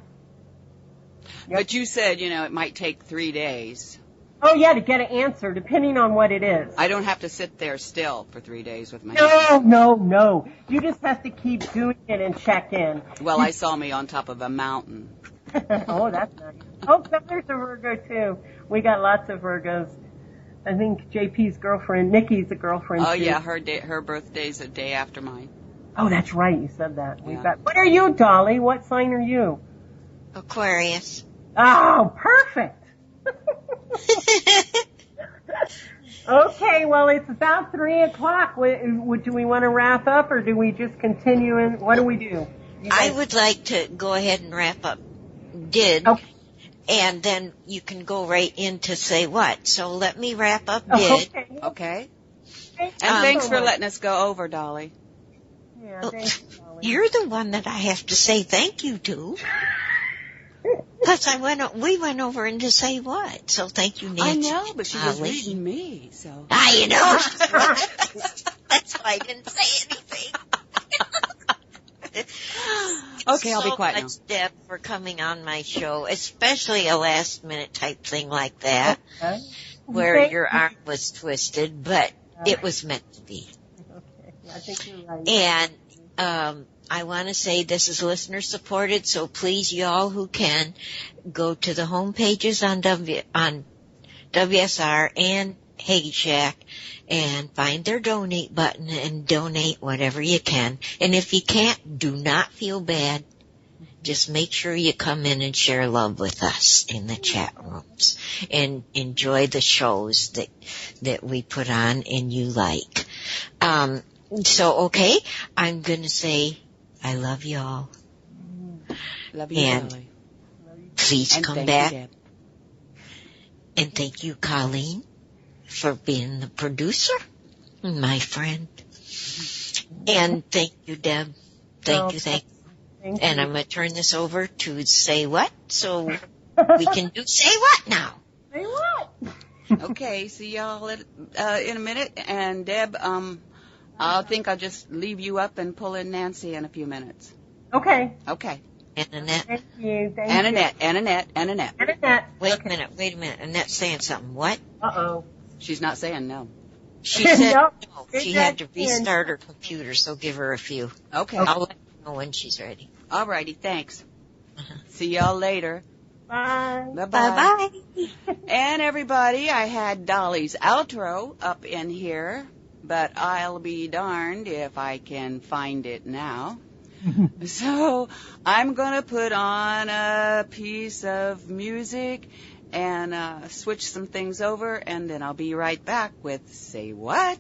But you said, it might take 3 days. Oh, yeah, to get an answer, depending on what it is. I don't have to sit there still for 3 days with my hands. No. You just have to keep doing it and check in. Well, I saw me on top of a mountain. Oh, that's nice. Oh, there's a Virgo, too. We got lots of Virgos. I think JP's girlfriend, Nikki's a girlfriend, Oh, too. yeah, her birthday's a day after mine. Oh, that's right, you said that. Yeah. What are you, Dolly? What sign are you? Aquarius. Oh, perfect. Okay, well, it's about 3 o'clock. Do we want to wrap up, or do we just continue? What do we do? I would like to go ahead and wrap up Did, Okay. and then you can go right into say what. So let me wrap up Did. Okay. Thank And you thanks so for much. letting us go over, Dolly. Yeah, thank you, Dolly. You're the one that I have to say thank you to. Because we went over into say what. So thank you, Nancy. I know, but she was Golly. reading me, so. I know. That's why I didn't say anything. Okay, I'll be quiet so much, Deb, for coming on my show, especially a last minute type thing like that, Okay. where Thank your you. arm was twisted, but it was meant to be. Okay, I think you're right. And I want to say this is listener supported, so please, y'all who can, go to the home pages on WSR and Haggy Shack and find their donate button and donate whatever you can. And if you can't, do not feel bad. Just make sure you come in and share love with us in the chat rooms and enjoy the shows that we put on and you like. So, okay, I'm going to say I love y'all. Love you, And Dolly. please And come thank back. you, Deb. And thank you, Colleen, for being the producer, my friend. And thank you, Deb. Thank you. Thank And you. I'm going to turn this over to say what, so we can do say what now. Say what? Okay, see y'all in a minute. And Deb, I think I'll just leave you up and pull in Nancy in a few minutes. Okay. Okay. And Annette. Thank you. Thank And you. Annette. Annette. Wait Okay. a minute. Annette's saying something. What? Uh-oh. She's not saying no. She said Nope. no. She had to restart her computer, so give her a few. Okay. I'll let you know when she's ready. All righty. Thanks. See y'all later. Bye. Bye-bye. Bye-bye. And everybody, I had Dolly's outro up in here, but I'll be darned if I can find it now. So I'm going to put on a piece of music and switch some things over, and then I'll be right back with Say What?